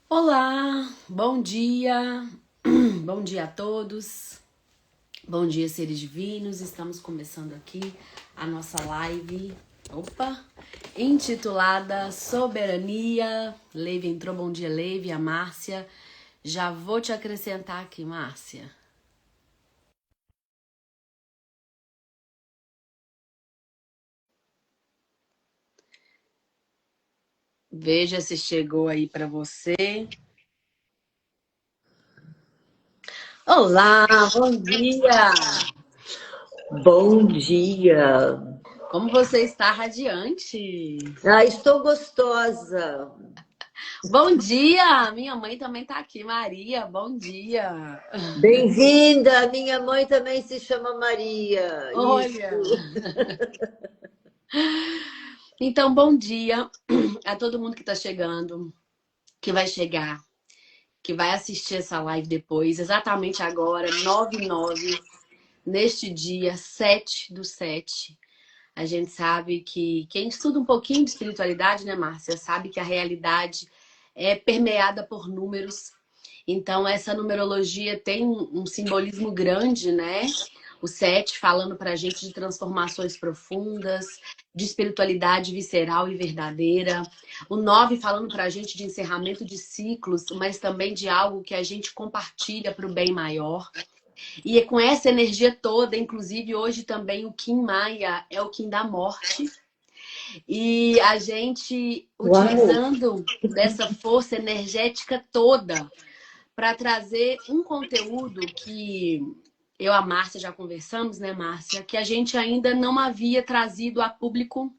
Olá, bom dia, bom dia a todos, bom dia seres divinos. Estamos começando aqui a nossa live, intitulada Soberania. Leive entrou, bom dia Leive, a Márcia. Já vou te acrescentar aqui, Márcia. Veja se chegou aí para você. Olá, bom dia! Bom dia. Como você está radiante? Estou gostosa. Bom dia! Minha mãe também tá aqui, Maria. Bom dia! Bem-vinda. Minha mãe também se chama Maria. Isso. Olha! Então, bom dia a todo mundo que tá chegando, que vai chegar, que vai assistir essa live depois, exatamente agora, 9h09, neste dia 7/7. A gente sabe que quem estuda um pouquinho de espiritualidade, né, Márcia, sabe que a realidade é permeada por números. Então, essa numerologia tem um simbolismo grande, né? O 7 falando para a gente de transformações profundas, de espiritualidade visceral e verdadeira. O 9 falando para a gente de encerramento de ciclos, mas também de algo que a gente compartilha para o bem maior. E é com essa energia toda, inclusive hoje também o Kim Maia é o Kim da morte. E a gente Uau! utilizando dessa força energética toda para trazer um conteúdo que eu e a Márcia já conversamos, né, Márcia? Que a gente ainda não havia trazido a público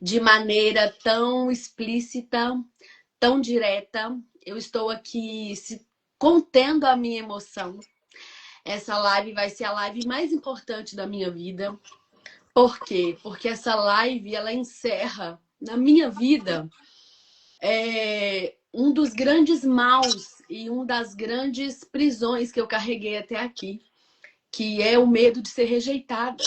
de maneira tão explícita, tão direta. Eu estou aqui contendo a minha emoção. Essa live vai ser a live mais importante da minha vida. Por quê? Porque essa live, ela encerra na minha vida um dos grandes maus e uma das grandes prisões que eu carreguei até aqui, que é o medo de ser rejeitada.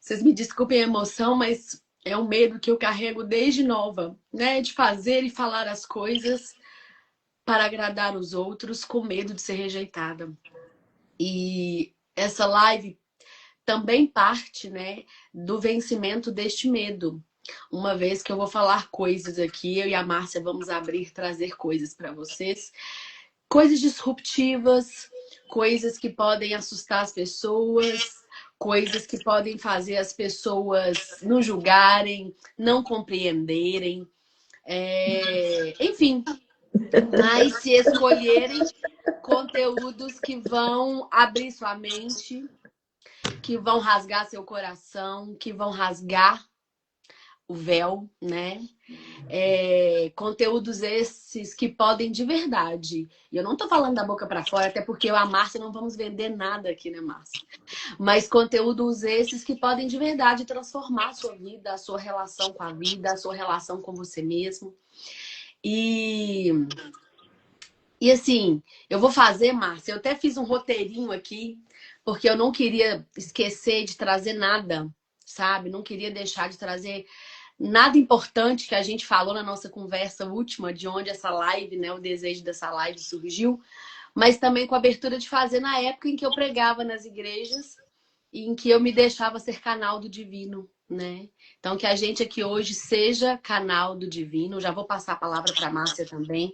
Vocês me desculpem a emoção, mas é um medo que eu carrego desde nova, né? De fazer e falar as coisas para agradar os outros com medo de ser rejeitada. E essa live também parte, né, do vencimento deste medo. Uma vez que eu vou falar coisas aqui, eu e a Márcia vamos abrir, trazer coisas para vocês. Coisas disruptivas, coisas que podem assustar as pessoas, coisas que podem fazer as pessoas não julgarem, não compreenderem. Enfim, mas se escolherem conteúdos que vão abrir sua mente, que vão rasgar seu coração, que vão rasgar o véu, né? Conteúdos esses que podem de verdade. E eu não tô falando da boca para fora, até porque eu e a Márcia não vamos vender nada aqui, né, Márcia? Mas conteúdos esses que podem de verdade transformar a sua vida, a sua relação com a vida, a sua relação com você mesmo. E assim, eu vou fazer, Márcia, eu até fiz um roteirinho aqui, porque eu não queria esquecer de trazer nada, sabe? Não queria deixar de trazer nada importante que a gente falou na nossa conversa última, de onde essa live, né, o desejo dessa live surgiu, mas também com a abertura de fazer na época em que eu pregava nas igrejas e em que eu me deixava ser canal do divino, né? Então, que a gente aqui hoje seja canal do divino. Já vou passar a palavra para a Márcia também.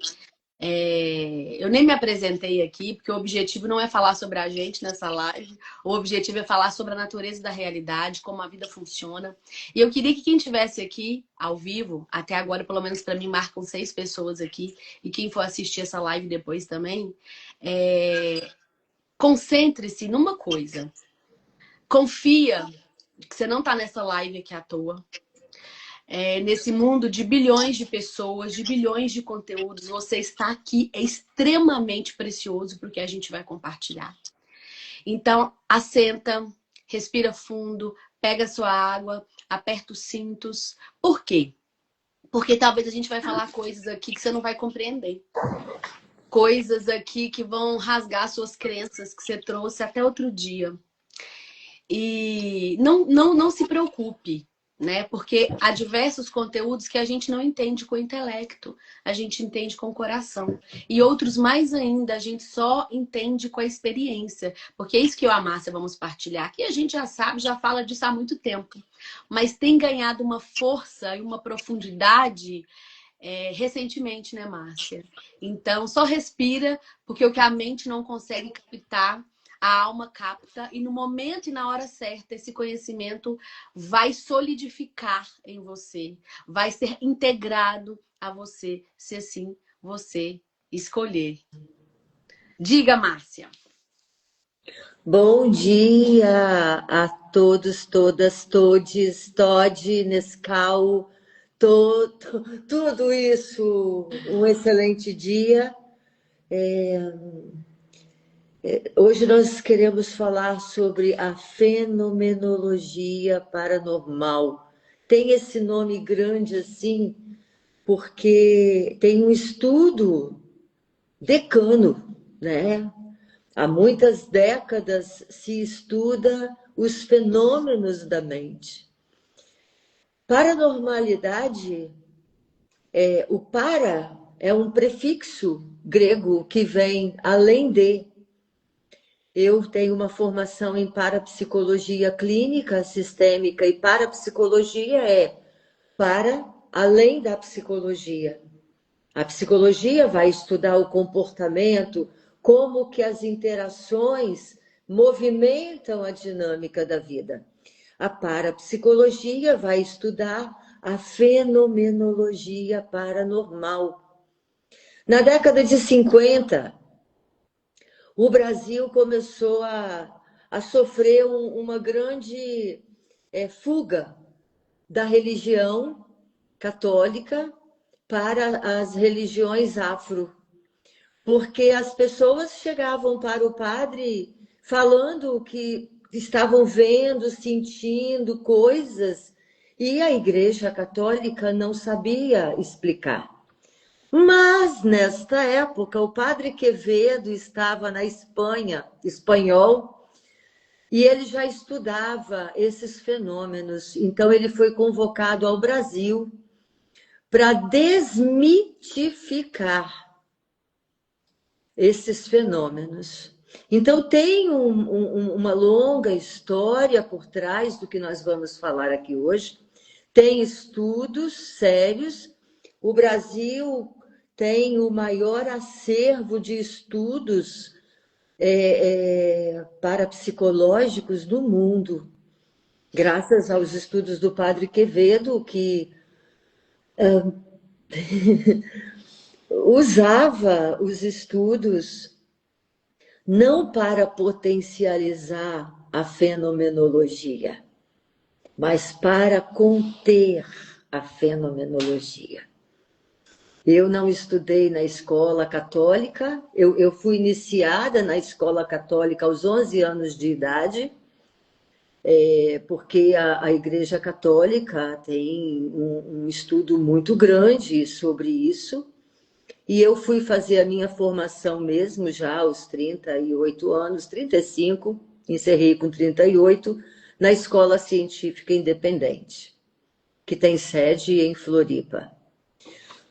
Eu nem me apresentei aqui, porque o objetivo não é falar sobre a gente nessa live. O objetivo é falar sobre a natureza da realidade, como a vida funciona. E eu queria que quem estivesse aqui, ao vivo, até agora, pelo menos para mim, marcam 6 pessoas aqui, e quem for assistir essa live depois também, concentre-se numa coisa. Confia que você não está nessa live aqui à toa. Nesse mundo de bilhões de pessoas, de bilhões de conteúdos, você está aqui, é extremamente precioso porque a gente vai compartilhar. Então, assenta, respira fundo, pega sua água, aperta os cintos. Por quê? Porque talvez a gente vai falar coisas aqui que você não vai compreender. Coisas aqui que vão rasgar suas crenças que você trouxe até outro dia. E não se preocupe, né? Porque há diversos conteúdos que a gente não entende com o intelecto, a gente entende com o coração. E outros mais ainda, a gente só entende com a experiência. Porque é isso que eu e a Márcia vamos partilhar, que a gente já sabe, já fala disso há muito tempo. Mas tem ganhado uma força e uma profundidade recentemente, né, Márcia? Então, só respira, porque o que a mente não consegue captar, a alma capta, e no momento e na hora certa, esse conhecimento vai solidificar em você, vai ser integrado a você, se assim você escolher. Diga, Márcia. Bom dia a todos, todas, todes, Todd, Nescau, tudo isso. Um excelente dia. Hoje nós queremos falar sobre a fenomenologia paranormal. Tem esse nome grande assim, porque tem um estudo decano, né? Há muitas décadas se estuda os fenômenos da mente. Paranormalidade, o para é um prefixo grego que vem além de. Eu tenho uma formação em parapsicologia clínica, sistêmica, e parapsicologia é para além da psicologia. A psicologia vai estudar o comportamento, como que as interações movimentam a dinâmica da vida. A parapsicologia vai estudar a fenomenologia paranormal. Na década de 50, o Brasil começou a sofrer uma grande fuga da religião católica para as religiões afro, porque as pessoas chegavam para o padre falando que estavam vendo, sentindo coisas, e a Igreja Católica não sabia explicar. Mas, nesta época, o padre Quevedo estava na Espanha, espanhol, e ele já estudava esses fenômenos. Então, ele foi convocado ao Brasil para desmitificar esses fenômenos. Então, tem uma longa história por trás do que nós vamos falar aqui hoje. Tem estudos sérios. O Brasil tem o maior acervo de estudos parapsicológicos do mundo, graças aos estudos do Padre Quevedo, que usava os estudos não para potencializar a fenomenologia, mas para conter a fenomenologia. Eu não estudei na escola católica, eu fui iniciada na escola católica aos 11 anos de idade, porque a Igreja Católica tem um estudo muito grande sobre isso, e eu fui fazer a minha formação mesmo já aos 38 anos, 35, encerrei com 38, na Escola Científica Independente, que tem sede em Floripa.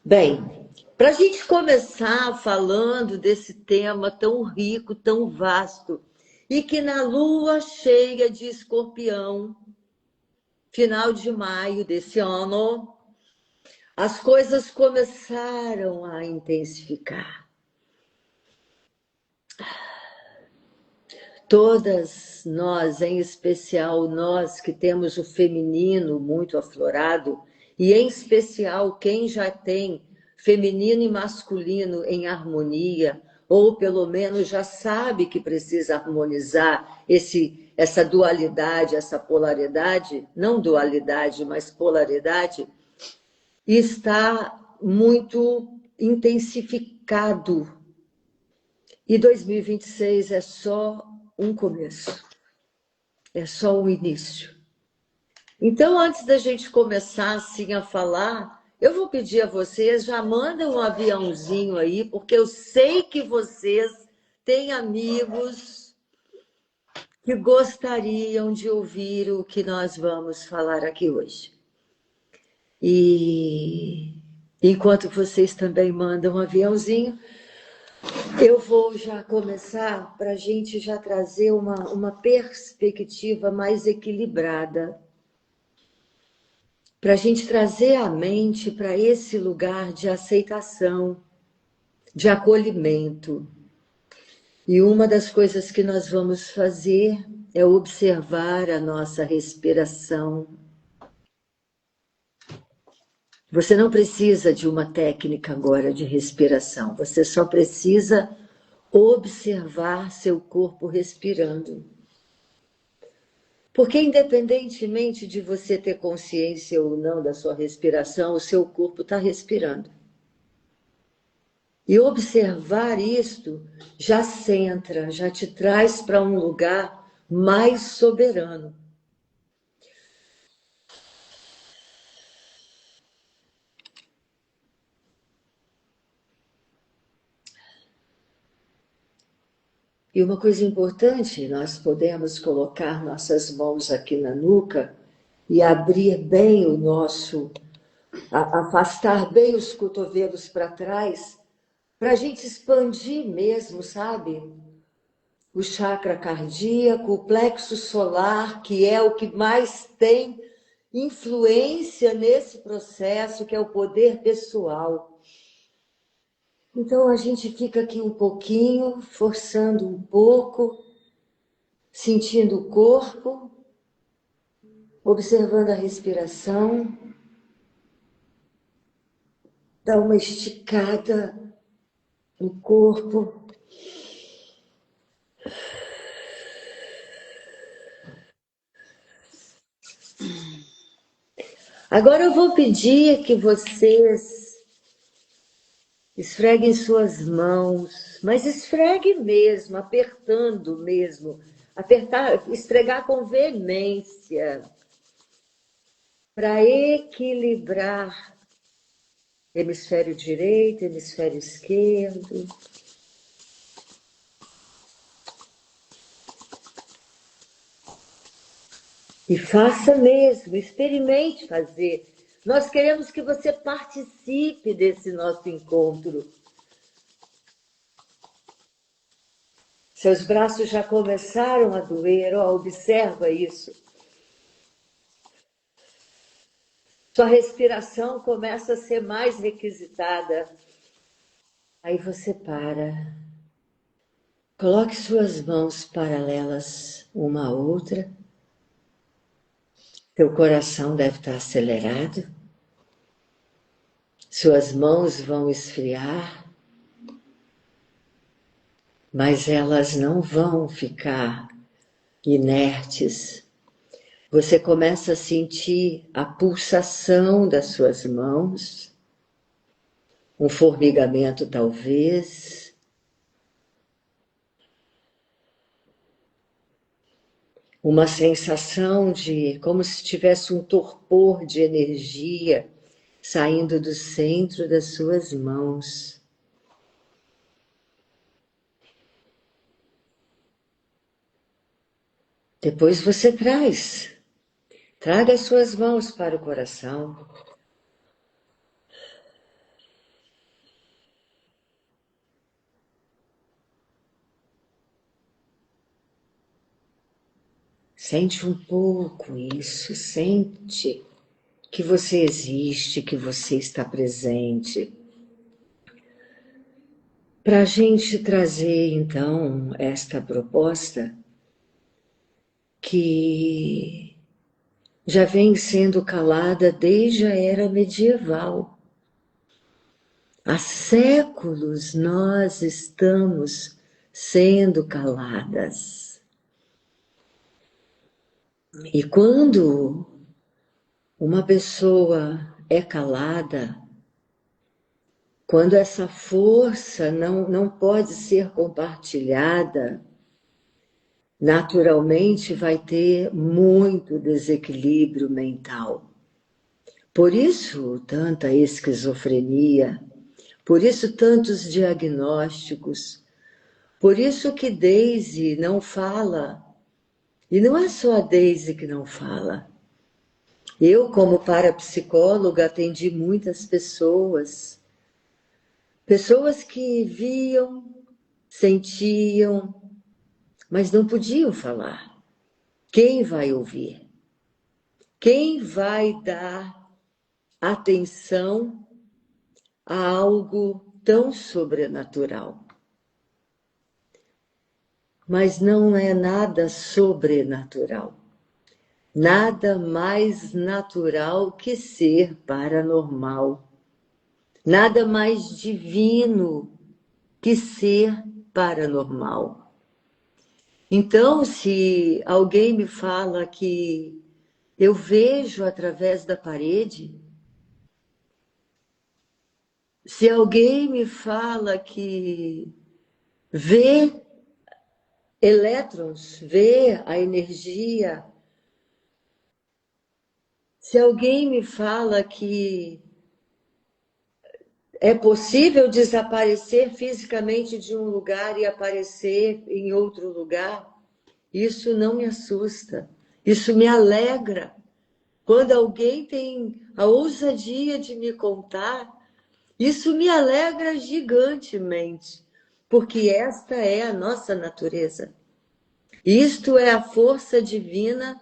Bem, para a gente começar falando desse tema tão rico, tão vasto, e que na lua cheia de Escorpião, final de maio desse ano, as coisas começaram a intensificar. Todas nós, em especial nós que temos o feminino muito aflorado, e em especial quem já tem feminino e masculino em harmonia, ou pelo menos já sabe que precisa harmonizar essa dualidade, essa polaridade, não dualidade, mas polaridade, está muito intensificado. E 2026 é só um começo, é só o início. Então, antes da gente começar assim a falar, eu vou pedir a vocês, já mandem um aviãozinho aí, porque eu sei que vocês têm amigos que gostariam de ouvir o que nós vamos falar aqui hoje. E enquanto vocês também mandam um aviãozinho, eu vou já começar para a gente já trazer uma perspectiva mais equilibrada, para a gente trazer a mente para esse lugar de aceitação, de acolhimento. E uma das coisas que nós vamos fazer é observar a nossa respiração. Você não precisa de uma técnica agora de respiração, você só precisa observar seu corpo respirando. Porque independentemente de você ter consciência ou não da sua respiração, o seu corpo está respirando. E observar isto já centra, já te traz para um lugar mais soberano. E uma coisa importante, nós podemos colocar nossas mãos aqui na nuca e abrir bem o nosso, afastar bem os cotovelos para trás, para a gente expandir mesmo, sabe? O chakra cardíaco, o plexo solar, que é o que mais tem influência nesse processo, que é o poder pessoal. Então a gente fica aqui um pouquinho, forçando um pouco, sentindo o corpo, observando a respiração, dá uma esticada no corpo. Agora eu vou pedir que vocês esfreguem suas mãos, mas esfregue mesmo, apertando mesmo, apertar, esfregar com veemência, para equilibrar hemisfério direito, hemisfério esquerdo. E faça mesmo, experimente fazer. Nós queremos que você participe desse nosso encontro. Seus braços já começaram a doer, ó, observa isso. Sua respiração começa a ser mais requisitada. Aí você para. Coloque suas mãos paralelas uma à outra. Seu coração deve estar acelerado. Suas mãos vão esfriar, mas elas não vão ficar inertes. Você começa a sentir a pulsação das suas mãos, um formigamento talvez. Uma sensação de como se tivesse um torpor de energia saindo do centro das suas mãos. Depois você traga as suas mãos para o coração. Sente um pouco isso, sente que você existe, que você está presente. Para a gente trazer, então, esta proposta que já vem sendo calada desde a era medieval. Há séculos nós estamos sendo caladas. E quando uma pessoa é calada, quando essa força não pode ser compartilhada, naturalmente vai ter muito desequilíbrio mental. Por isso, tanta esquizofrenia, por isso tantos diagnósticos, por isso que Daisy não fala. E não é só a Daisy que não fala. Eu, como parapsicóloga, atendi muitas pessoas, pessoas que viam, sentiam, mas não podiam falar. Quem vai ouvir? Quem vai dar atenção a algo tão sobrenatural? Mas não é nada sobrenatural. Nada mais natural que ser paranormal. Nada mais divino que ser paranormal. Então, se alguém me fala que eu vejo através da parede, se alguém me fala que vê elétrons, vê a energia, se alguém me fala que é possível desaparecer fisicamente de um lugar e aparecer em outro lugar, isso não me assusta, isso me alegra. Quando alguém tem a ousadia de me contar, isso me alegra gigantemente, porque esta é a nossa natureza. Isto é a força divina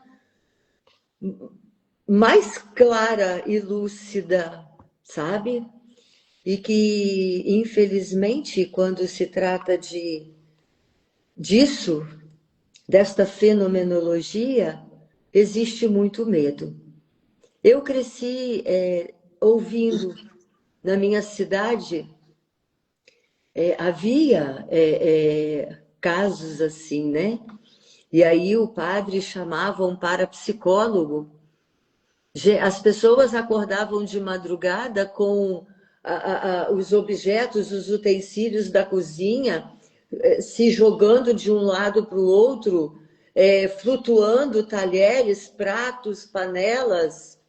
mais clara e lúcida, sabe? E que, infelizmente, quando se trata disso, desta fenomenologia, existe muito medo. Eu cresci ouvindo na minha cidade, havia casos assim, né? E aí o padre chamava um parapsicólogo. As pessoas acordavam de madrugada com os objetos, os utensílios da cozinha, se jogando de um lado para o outro, flutuando talheres, pratos, panelas.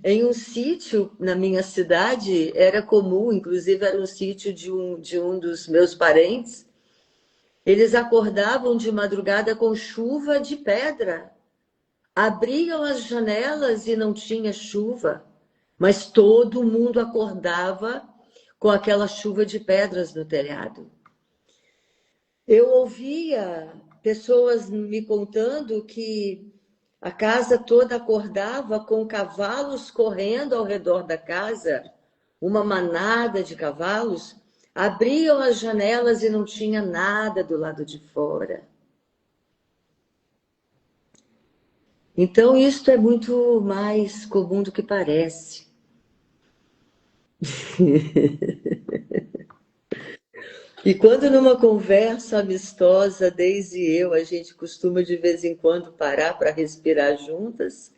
Em um sítio na minha cidade, era comum, inclusive era um sítio de um dos meus parentes, eles acordavam de madrugada com chuva de pedra. Abriam as janelas e não tinha chuva, mas todo mundo acordava com aquela chuva de pedras no telhado. Eu ouvia pessoas me contando que a casa toda acordava com cavalos correndo ao redor da casa, uma manada de cavalos. Abriam as janelas e não tinha nada do lado de fora. Então, isto é muito mais comum do que parece. E quando numa conversa amistosa, Deise e eu, a gente costuma de vez em quando parar para respirar juntas,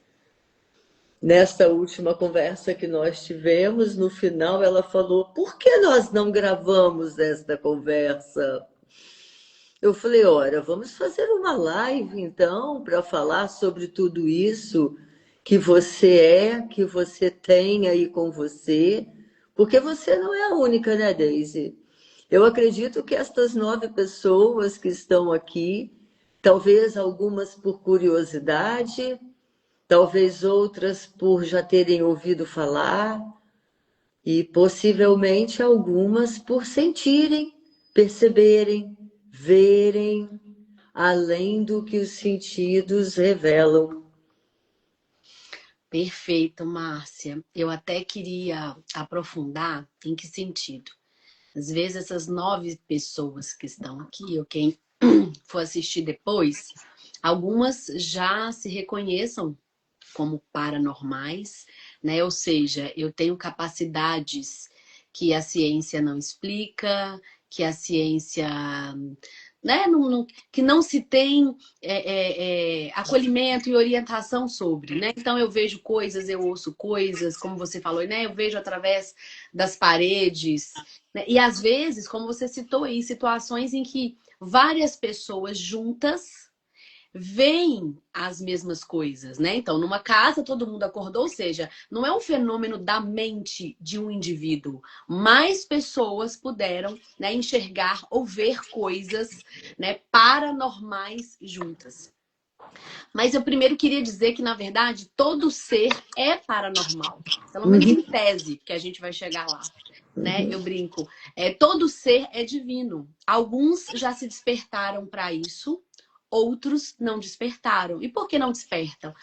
nesta última conversa que nós tivemos, no final ela falou: por que nós não gravamos esta conversa? Eu falei: ora, vamos fazer uma live então para falar sobre tudo isso que você tem aí com você, porque você não é a única, né, Deise? Eu acredito que estas 9 pessoas que estão aqui, talvez algumas por curiosidade, talvez outras por já terem ouvido falar, e possivelmente algumas por sentirem, perceberem, verem, além do que os sentidos revelam. Perfeito, Márcia. Eu até queria aprofundar em que sentido. Às vezes essas 9 pessoas que estão aqui, ou quem for assistir depois, algumas já se reconheçam como paranormais, né? Ou seja, eu tenho capacidades que a ciência não explica, que a ciência, né, que não se tem acolhimento e orientação sobre, né? Então eu vejo coisas, eu ouço coisas, como você falou, né? Eu vejo através das paredes, né? E às vezes, como você citou aí, situações em que várias pessoas juntas veem as mesmas coisas, né? Então, numa casa todo mundo acordou, ou seja, não é um fenômeno da mente de um indivíduo. Mais pessoas puderam, né, enxergar ou ver coisas, né, paranormais juntas. Mas eu primeiro queria dizer que, na verdade, todo ser é paranormal. Pelo menos em Uhum, tese, que a gente vai chegar lá. Né? uhum. Eu brinco. Todo ser é divino. Alguns já se despertaram para isso, outros não despertaram. E por que não despertam?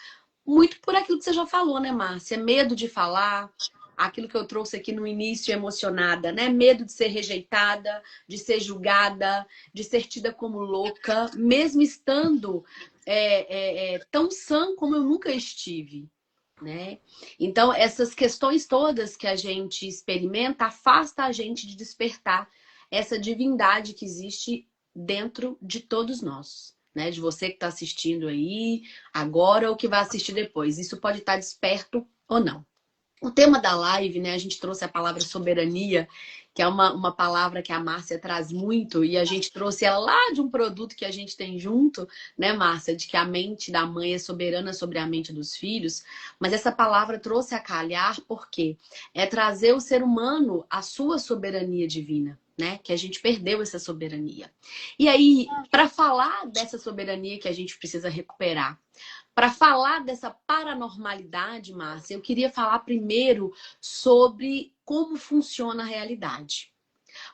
Muito por aquilo que você já falou, né, Márcia? Medo de falar, aquilo que eu trouxe aqui no início, emocionada, né? Medo de ser rejeitada, de ser julgada, de ser tida como louca, mesmo estando tão sã como eu nunca estive, né? Então, essas questões todas que a gente experimenta afasta a gente de despertar essa divindade que existe dentro de todos nós, né? De você que está assistindo aí agora ou que vai assistir depois. Isso pode estar desperto ou não. O tema da live, né? A gente trouxe a palavra soberania, que é uma palavra que a Márcia traz muito, e a gente trouxe ela lá de um produto que a gente tem junto, né, Márcia? De que a mente da mãe é soberana sobre a mente dos filhos. Mas essa palavra trouxe a calhar porque é trazer o ser humano à sua soberania divina, né? Que a gente perdeu essa soberania. E aí, para falar dessa soberania que a gente precisa recuperar, para falar dessa paranormalidade, Márcia, eu queria falar primeiro sobre como funciona a realidade.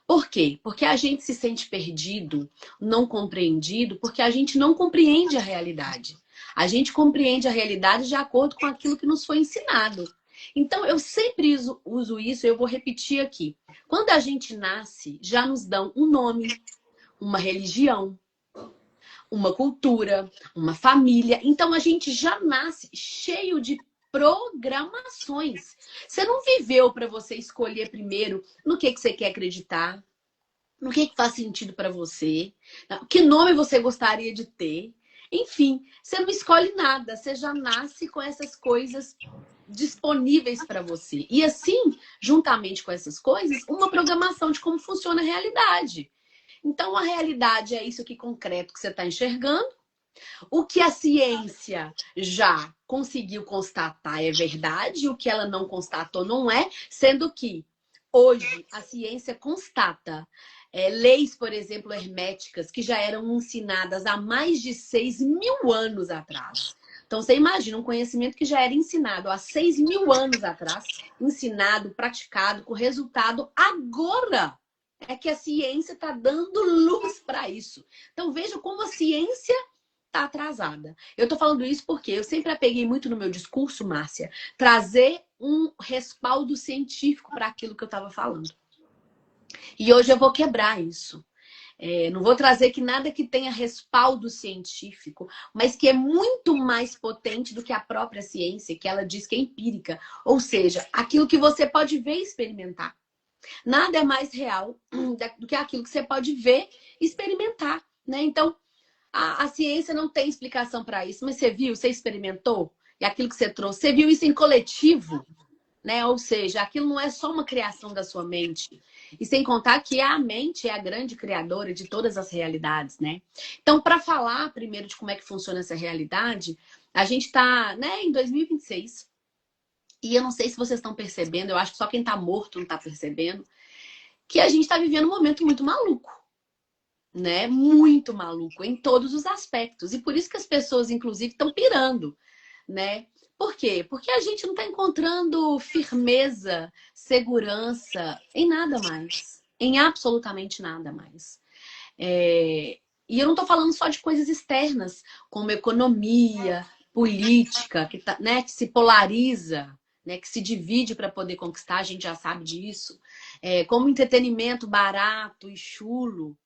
Por quê? Porque a gente se sente perdido, não compreendido, porque a gente não compreende a realidade. A gente compreende a realidade de acordo com aquilo que nos foi ensinado. Então, eu sempre uso isso, eu vou repetir aqui. Quando a gente nasce, já nos dão um nome, uma religião, uma cultura, uma família. Então a gente já nasce cheio de programações. Você não viveu para você escolher primeiro no que você quer acreditar, no que faz sentido para você, que nome você gostaria de ter. Enfim, você não escolhe nada, você já nasce com essas coisas disponíveis para você. E assim, juntamente com essas coisas, uma programação de como funciona a realidade. Então, a realidade é isso aqui concreto que você está enxergando. O que a ciência já conseguiu constatar é verdade, o que ela não constatou não é, sendo que hoje a ciência constata leis, por exemplo, herméticas, que já eram ensinadas há mais de 6.000 anos atrás. Então, você imagina um conhecimento que já era ensinado há 6.000 anos atrás, ensinado, praticado, com resultado agora. É que a ciência está dando luz para isso. Então, veja como a ciência está atrasada. Eu estou falando isso porque eu sempre apeguei muito no meu discurso, Márcia, trazer um respaldo científico para aquilo que eu estava falando. E hoje eu vou quebrar isso. Não vou trazer que nada que tenha respaldo científico, mas que é muito mais potente do que a própria ciência, que ela diz que é empírica. Ou seja, aquilo que você pode ver e experimentar. Nada é mais real do que aquilo que você pode ver e experimentar, né? Então, a ciência não tem explicação para isso, mas você viu, você experimentou, e aquilo que você trouxe, você viu isso em coletivo, né? Ou seja, aquilo não é só uma criação da sua mente. E sem contar que a mente é a grande criadora de todas as realidades, né? Então, para falar primeiro de como é que funciona essa realidade, a gente está, né, em 2026. E eu não sei se vocês estão percebendo, eu acho que só quem está morto não está percebendo, que a gente está vivendo um momento muito maluco, né? Muito maluco em todos os aspectos. E por isso que as pessoas, inclusive, estão pirando, né? Por quê? Porque a gente não está encontrando firmeza, segurança em nada mais. Em absolutamente nada mais. E eu não estou falando só de coisas externas, como economia, política, que, né, que se polariza, né, que se divide para poder conquistar, a gente já sabe disso. Como entretenimento barato e chulo.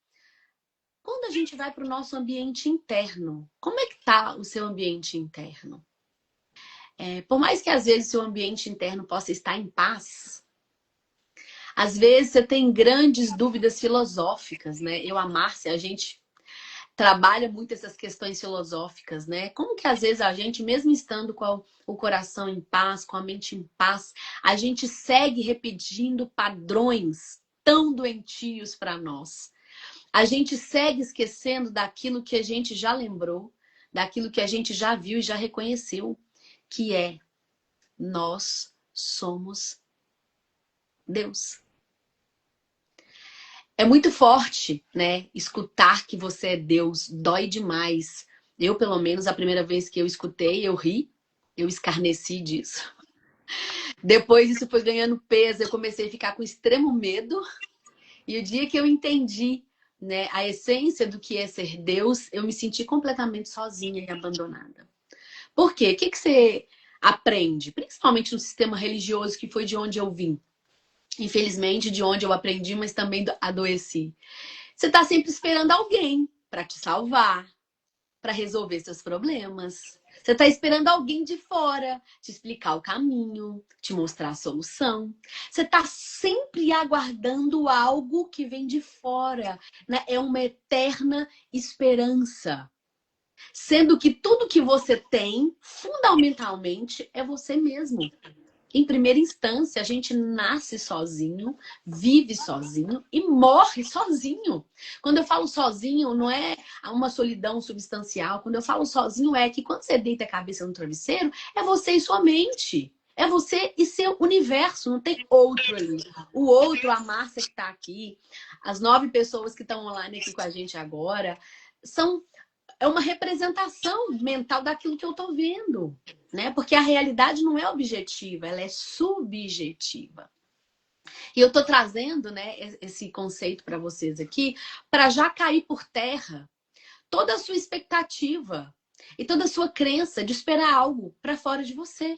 Quando a gente vai para o nosso ambiente interno, como é que está o seu ambiente interno? Por mais que às vezes seu ambiente interno possa estar em paz, às vezes você tem grandes dúvidas filosóficas, né? Eu, a Márcia, a gente trabalha muito essas questões filosóficas, né? Como que às vezes a gente, mesmo estando com o coração em paz, com a mente em paz, a gente segue repetindo padrões tão doentios para nós. A gente segue esquecendo daquilo que a gente já lembrou, daquilo que a gente já viu e já reconheceu, que é nós somos Deus. É muito forte, né? Escutar que você é Deus dói demais. Eu, pelo menos, a primeira vez que eu escutei, eu ri, eu escarneci disso. Depois isso foi ganhando peso, eu comecei a ficar com extremo medo. E o dia que eu entendi, né, a essência do que é ser Deus, eu me senti completamente sozinha e abandonada. Por quê? O que que você aprende? Principalmente no sistema religioso, que foi de onde eu vim. Infelizmente, de onde eu aprendi, mas também adoeci. Você está sempre esperando alguém para te salvar, para resolver seus problemas. Você está esperando alguém de fora te explicar o caminho, te mostrar a solução. Você está sempre aguardando algo que vem de fora, né? É uma eterna esperança. Sendo que tudo que você tem, fundamentalmente, é você mesmo. Em primeira instância, a gente nasce sozinho, vive sozinho e morre sozinho. Quando eu falo sozinho, não é uma solidão substancial. Quando eu falo sozinho, é que quando você deita a cabeça no travesseiro, é você e sua mente. É você e seu universo, não tem outro ali. O outro, a Márcia que está aqui, as 9 pessoas que estão online aqui com a gente agora, é uma representação mental daquilo que eu estou vendo, né? Porque a realidade não é objetiva, ela é subjetiva. E eu estou trazendo, né, esse conceito para vocês aqui, para já cair por terra toda a sua expectativa e toda a sua crença de esperar algo para fora de você.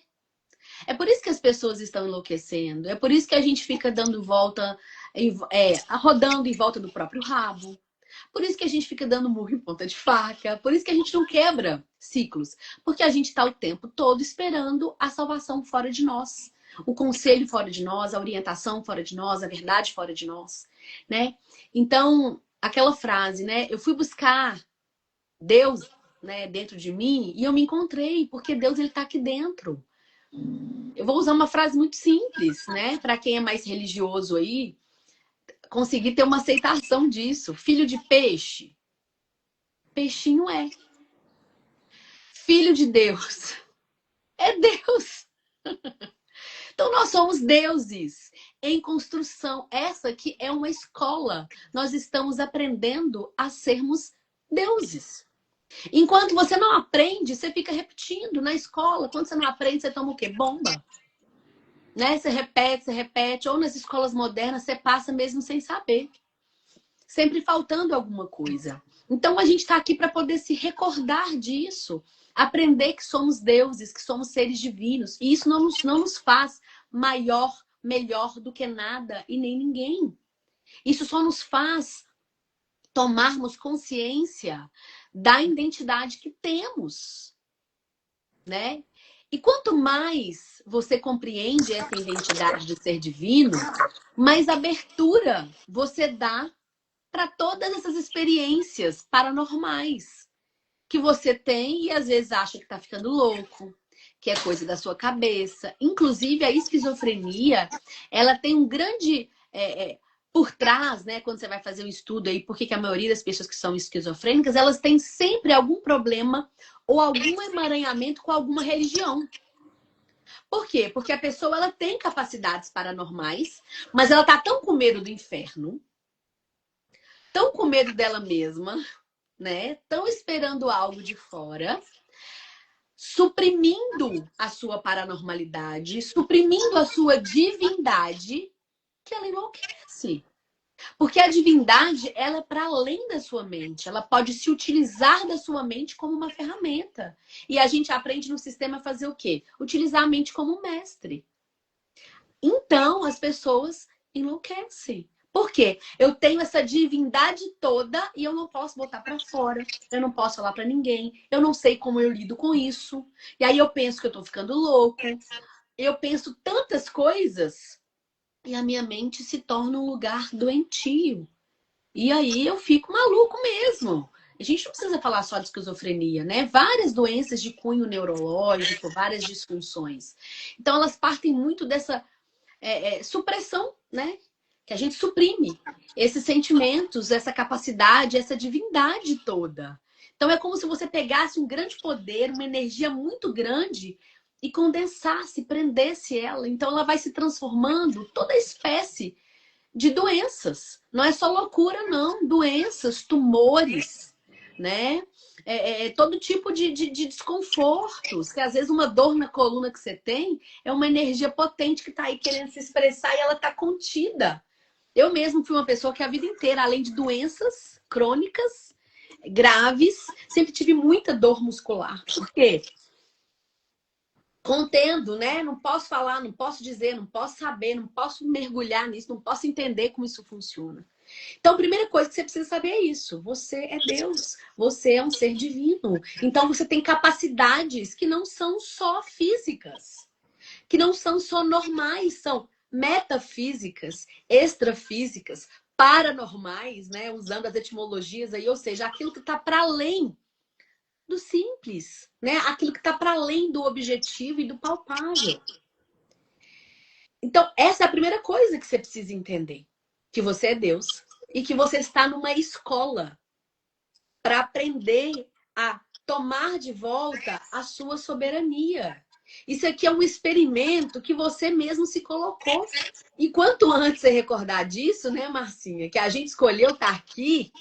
É por isso que as pessoas estão enlouquecendo, é por isso que a gente fica dando volta, rodando em volta do próprio rabo. Por isso que a gente fica dando murro em ponta de faca. Por isso que a gente não quebra ciclos. Porque a gente está o tempo todo esperando a salvação fora de nós. O conselho fora de nós, a orientação fora de nós, a verdade fora de nós, né? Então, aquela frase, né? Eu fui buscar Deus, né, dentro de mim e eu me encontrei, porque Deus ele está aqui dentro. Eu vou usar uma frase muito simples, né? Para quem é mais religioso aí, conseguir ter uma aceitação disso. Filho de peixe. Peixinho é. Filho de Deus. É Deus. Então nós somos deuses em construção. Essa aqui é uma escola. Nós estamos aprendendo a sermos deuses. Enquanto você não aprende, você fica repetindo na escola. Quando você não aprende, você toma o quê? Bomba. Né? Você repete. Ou nas escolas modernas, você passa mesmo sem saber. Sempre faltando alguma coisa. Então a gente está aqui para poder se recordar disso, aprender que somos deuses, que somos seres divinos. E isso não nos faz maior, melhor do que nada e nem ninguém. Isso só nos faz tomarmos consciência da identidade que temos, né? E quanto mais você compreende essa identidade de ser divino, mais abertura você dá para todas essas experiências paranormais que você tem e às vezes acha que está ficando louco, que é coisa da sua cabeça. Inclusive, a esquizofrenia, ela tem um grande... por trás, né, quando você vai fazer um estudo aí, por que a maioria das pessoas que são esquizofrênicas, elas têm sempre algum problema ou algum emaranhamento com alguma religião. Por quê? Porque a pessoa ela tem capacidades paranormais, mas ela tá tão com medo do inferno, tão com medo dela mesma, né? Tão esperando algo de fora, suprimindo a sua paranormalidade, suprimindo a sua divindade, que ela enlouquece. Porque a divindade, ela é para além da sua mente. Ela pode se utilizar da sua mente como uma ferramenta. E a gente aprende no sistema a fazer o quê? Utilizar a mente como um mestre. Então, as pessoas enlouquecem. Por quê? Eu tenho essa divindade toda e eu não posso botar para fora. Eu não posso falar para ninguém. Eu não sei como eu lido com isso. E aí eu penso que eu tô ficando louco. Eu penso tantas coisas e a minha mente se torna um lugar doentio. E aí eu fico maluco mesmo. A gente não precisa falar só de esquizofrenia, né? Várias doenças de cunho neurológico, várias disfunções. Então elas partem muito dessa supressão, né? Que a gente suprime esses sentimentos, essa capacidade, essa divindade toda. Então é como se você pegasse um grande poder, uma energia muito grande e condensasse, prendesse ela. Então ela vai se transformando toda espécie de doenças. Não é só loucura, não. Doenças, tumores, né? Todo tipo de desconfortos, que às vezes uma dor na coluna que você tem é uma energia potente que está aí querendo se expressar e ela está contida. Eu mesmo fui uma pessoa que a vida inteira, além de doenças crônicas, graves, sempre tive muita dor muscular. Por quê? Contendo, né? Não posso falar, não posso dizer, não posso saber, não posso mergulhar nisso, não posso entender como isso funciona. Então, a primeira coisa que você precisa saber é isso. Você é Deus. Você é um ser divino. Então, você tem capacidades que não são só físicas, que não são só normais, são metafísicas, extrafísicas, paranormais, né? Usando as etimologias aí, ou seja, aquilo que está para além do simples, né? Aquilo que está para além do objetivo e do palpável. Então, essa é a primeira coisa que você precisa entender. Que você é Deus e que você está numa escola para aprender a tomar de volta a sua soberania. Isso aqui é um experimento que você mesmo se colocou. E quanto antes você recordar disso, né, Marcinha? Que a gente escolheu estar aqui,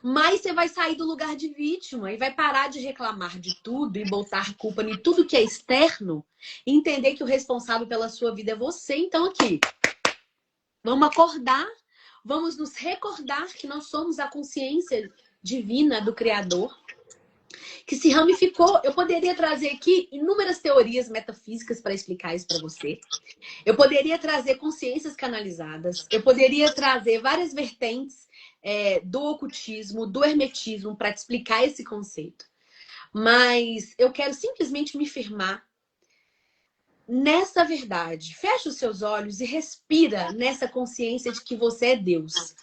mais você vai sair do lugar de vítima e vai parar de reclamar de tudo e botar culpa em tudo que é externo e entender que o responsável pela sua vida é você. Então, aqui, vamos acordar, vamos nos recordar que nós somos a consciência divina do Criador, que se ramificou. Eu poderia trazer aqui inúmeras teorias metafísicas para explicar isso para você. Eu poderia trazer consciências canalizadas. Eu poderia trazer várias vertentes do ocultismo, do hermetismo, para te explicar esse conceito. Mas eu quero simplesmente me firmar nessa verdade. Fecha os seus olhos e respira nessa consciência de que você é Deus.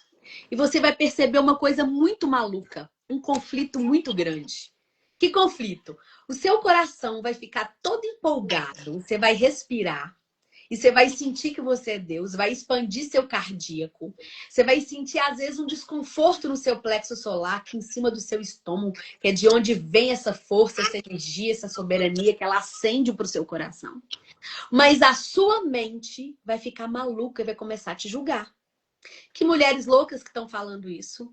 E você vai perceber uma coisa muito maluca, um conflito muito grande. Que conflito? O seu coração vai ficar todo empolgado, você vai respirar e você vai sentir que você é Deus, vai expandir seu cardíaco. Você vai sentir, às vezes, um desconforto no seu plexo solar, aqui em cima do seu estômago, que é de onde vem essa força, essa energia, essa soberania que ela acende para o seu coração. Mas a sua mente vai ficar maluca e vai começar a te julgar. Que mulheres loucas que estão falando isso?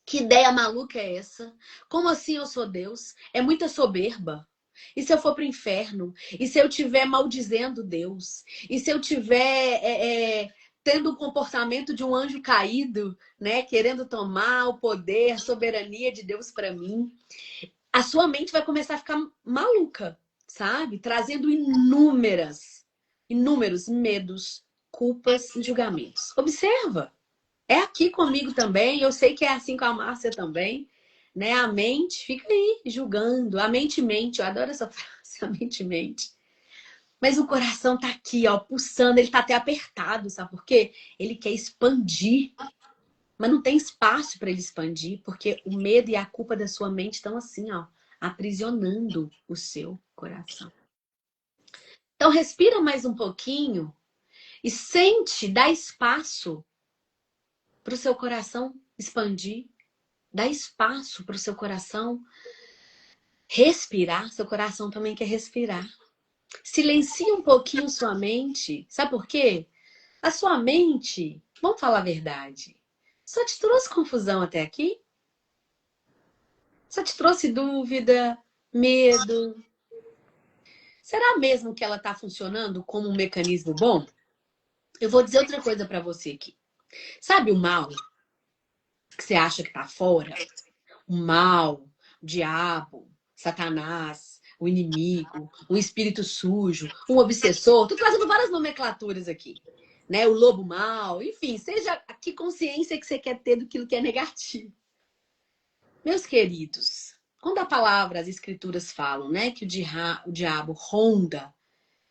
Que ideia maluca é essa? Como assim eu sou Deus? É muita soberba. E se eu for para o inferno? E se eu estiver maldizendo Deus? E se eu estiver tendo o comportamento de um anjo caído, né? Querendo tomar o poder, a soberania de Deus para mim? A sua mente vai começar a ficar maluca, sabe? Trazendo inúmeros medos, culpas e julgamentos. Observa. É aqui comigo também, eu sei que é assim com a Márcia também, né? A mente fica aí julgando, a mente mente, eu adoro essa frase, a mente mente. Mas o coração tá aqui, ó, pulsando, ele tá até apertado, sabe por quê? Ele quer expandir, mas não tem espaço para ele expandir, porque o medo e a culpa da sua mente estão assim, ó, aprisionando o seu coração. Então respira mais um pouquinho e sente, dá espaço para o seu coração expandir, dá espaço para o seu coração respirar. Seu coração também quer respirar. Silencia um pouquinho sua mente. Sabe por quê? A sua mente, vamos falar a verdade, só te trouxe confusão até aqui? Só te trouxe dúvida, medo? Será mesmo que ela está funcionando como um mecanismo bom? Eu vou dizer outra coisa para você aqui. Sabe o mal que você acha que está fora? O mal, o diabo, Satanás, o inimigo, um espírito sujo, um obsessor. Tô trazendo várias nomenclaturas aqui, né? O lobo mau, enfim, seja que consciência que você quer ter do que é negativo. Meus queridos, quando a palavra, as escrituras falam, né, que o diabo ronda,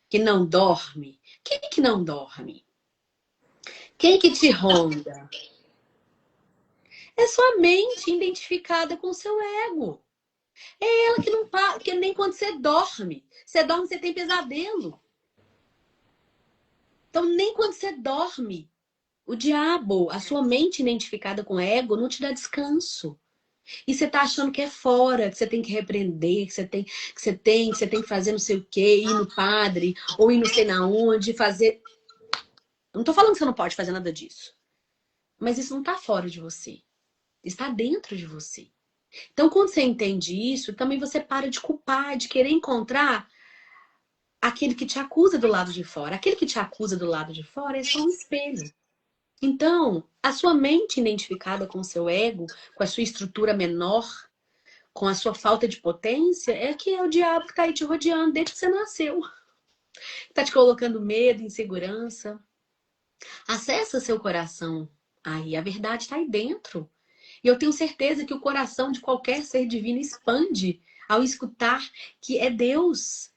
que não dorme, quem que não dorme? Quem que te ronda? É sua mente identificada com o seu ego. É ela que não para, porque nem quando você dorme. Você dorme, você tem pesadelo. Então, nem quando você dorme, o diabo, a sua mente identificada com o ego, não te dá descanso. E você tá achando que é fora, que você tem que repreender, que você tem que fazer não sei o quê, ir no padre, ou ir não sei na onde, fazer. Eu não tô falando que você não pode fazer nada disso. Mas isso não tá fora de você. Está dentro de você. Então, quando você entende isso, também você para de culpar, de querer encontrar aquele que te acusa do lado de fora. Aquele que te acusa do lado de fora é só um espelho. Então, a sua mente identificada com o seu ego, com a sua estrutura menor, com a sua falta de potência, é que é o diabo que está aí te rodeando desde que você nasceu. Está te colocando medo, insegurança. Acessa seu coração. Aí a verdade está aí dentro. E eu tenho certeza que o coração de qualquer ser divino expande ao escutar que é Deus,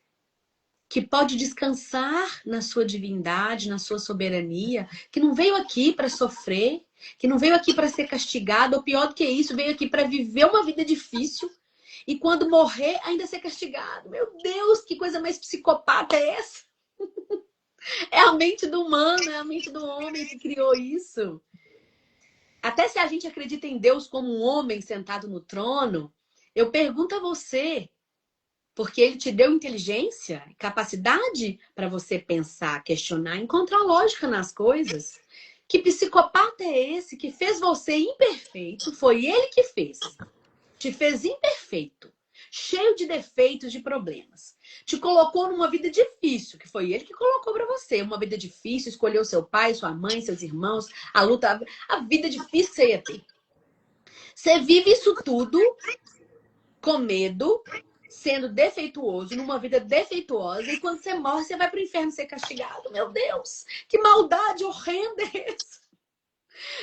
que pode descansar na sua divindade, na sua soberania, que não veio aqui para sofrer, que não veio aqui para ser castigado, ou pior do que isso, veio aqui para viver uma vida difícil e quando morrer ainda ser castigado. Meu Deus, que coisa mais psicopata é essa? É a mente do humano, é a mente do homem que criou isso. Até se a gente acredita em Deus como um homem sentado no trono, eu pergunto a você, porque ele te deu inteligência, capacidade para você pensar, questionar, encontrar lógica nas coisas. Que psicopata é esse que fez você imperfeito? Foi ele que fez. Te fez imperfeito, cheio de defeitos, de problemas. Te colocou numa vida difícil, que foi ele que colocou para você. Uma vida difícil, escolheu seu pai, sua mãe, seus irmãos, a luta, a vida difícil que você ia ter. Você vive isso tudo com medo, sendo defeituoso, numa vida defeituosa, e quando você morre, você vai para o inferno ser castigado. Meu Deus, que maldade horrenda é essa?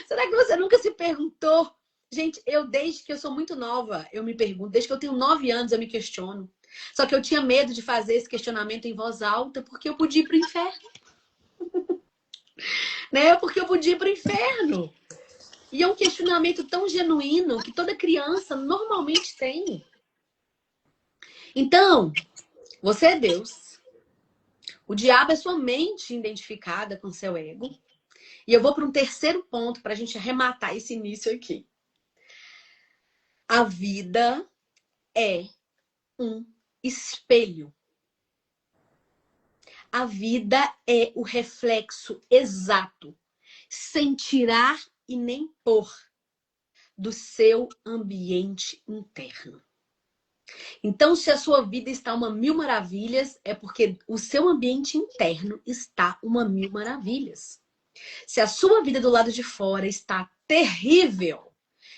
Será que você nunca se perguntou? Gente, desde que eu sou muito nova, eu me pergunto. Desde que eu tenho 9 anos, eu me questiono. Só que eu tinha medo de fazer esse questionamento em voz alta, porque eu podia ir para o inferno. Né? Porque eu podia ir para o inferno. E é um questionamento tão genuíno que toda criança normalmente tem. Então, você é Deus. O diabo é sua mente identificada com seu ego. E eu vou para um terceiro ponto para a gente arrematar esse início aqui. A vida é um espelho. A vida é o reflexo exato, sem tirar e nem pôr, do seu ambiente interno. Então, se a sua vida está uma mil maravilhas, é porque o seu ambiente interno está uma mil maravilhas. Se a sua vida do lado de fora está terrível,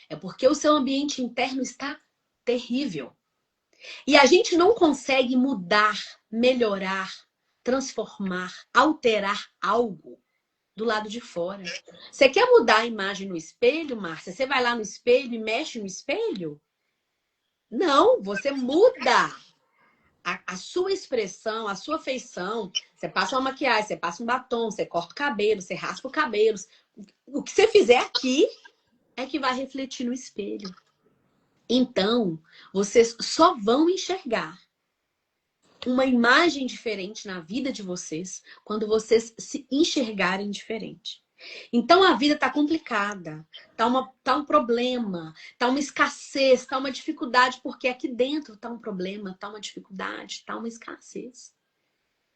é porque o seu ambiente interno está terrível. E a gente não consegue mudar, melhorar, transformar, alterar algo do lado de fora. Você quer mudar a imagem no espelho, Márcia? Você vai lá no espelho e mexe no espelho? Não, você muda a sua expressão, a sua feição. Você passa uma maquiagem, você passa um batom, você corta o cabelo, você raspa o cabelo. O que você fizer aqui é que vai refletir no espelho. Então, vocês só vão enxergar uma imagem diferente na vida de vocês quando vocês se enxergarem diferente. Então a vida tá complicada, tá um problema, tá uma escassez, tá uma dificuldade, porque aqui dentro tá um problema, tá uma dificuldade, tá uma escassez.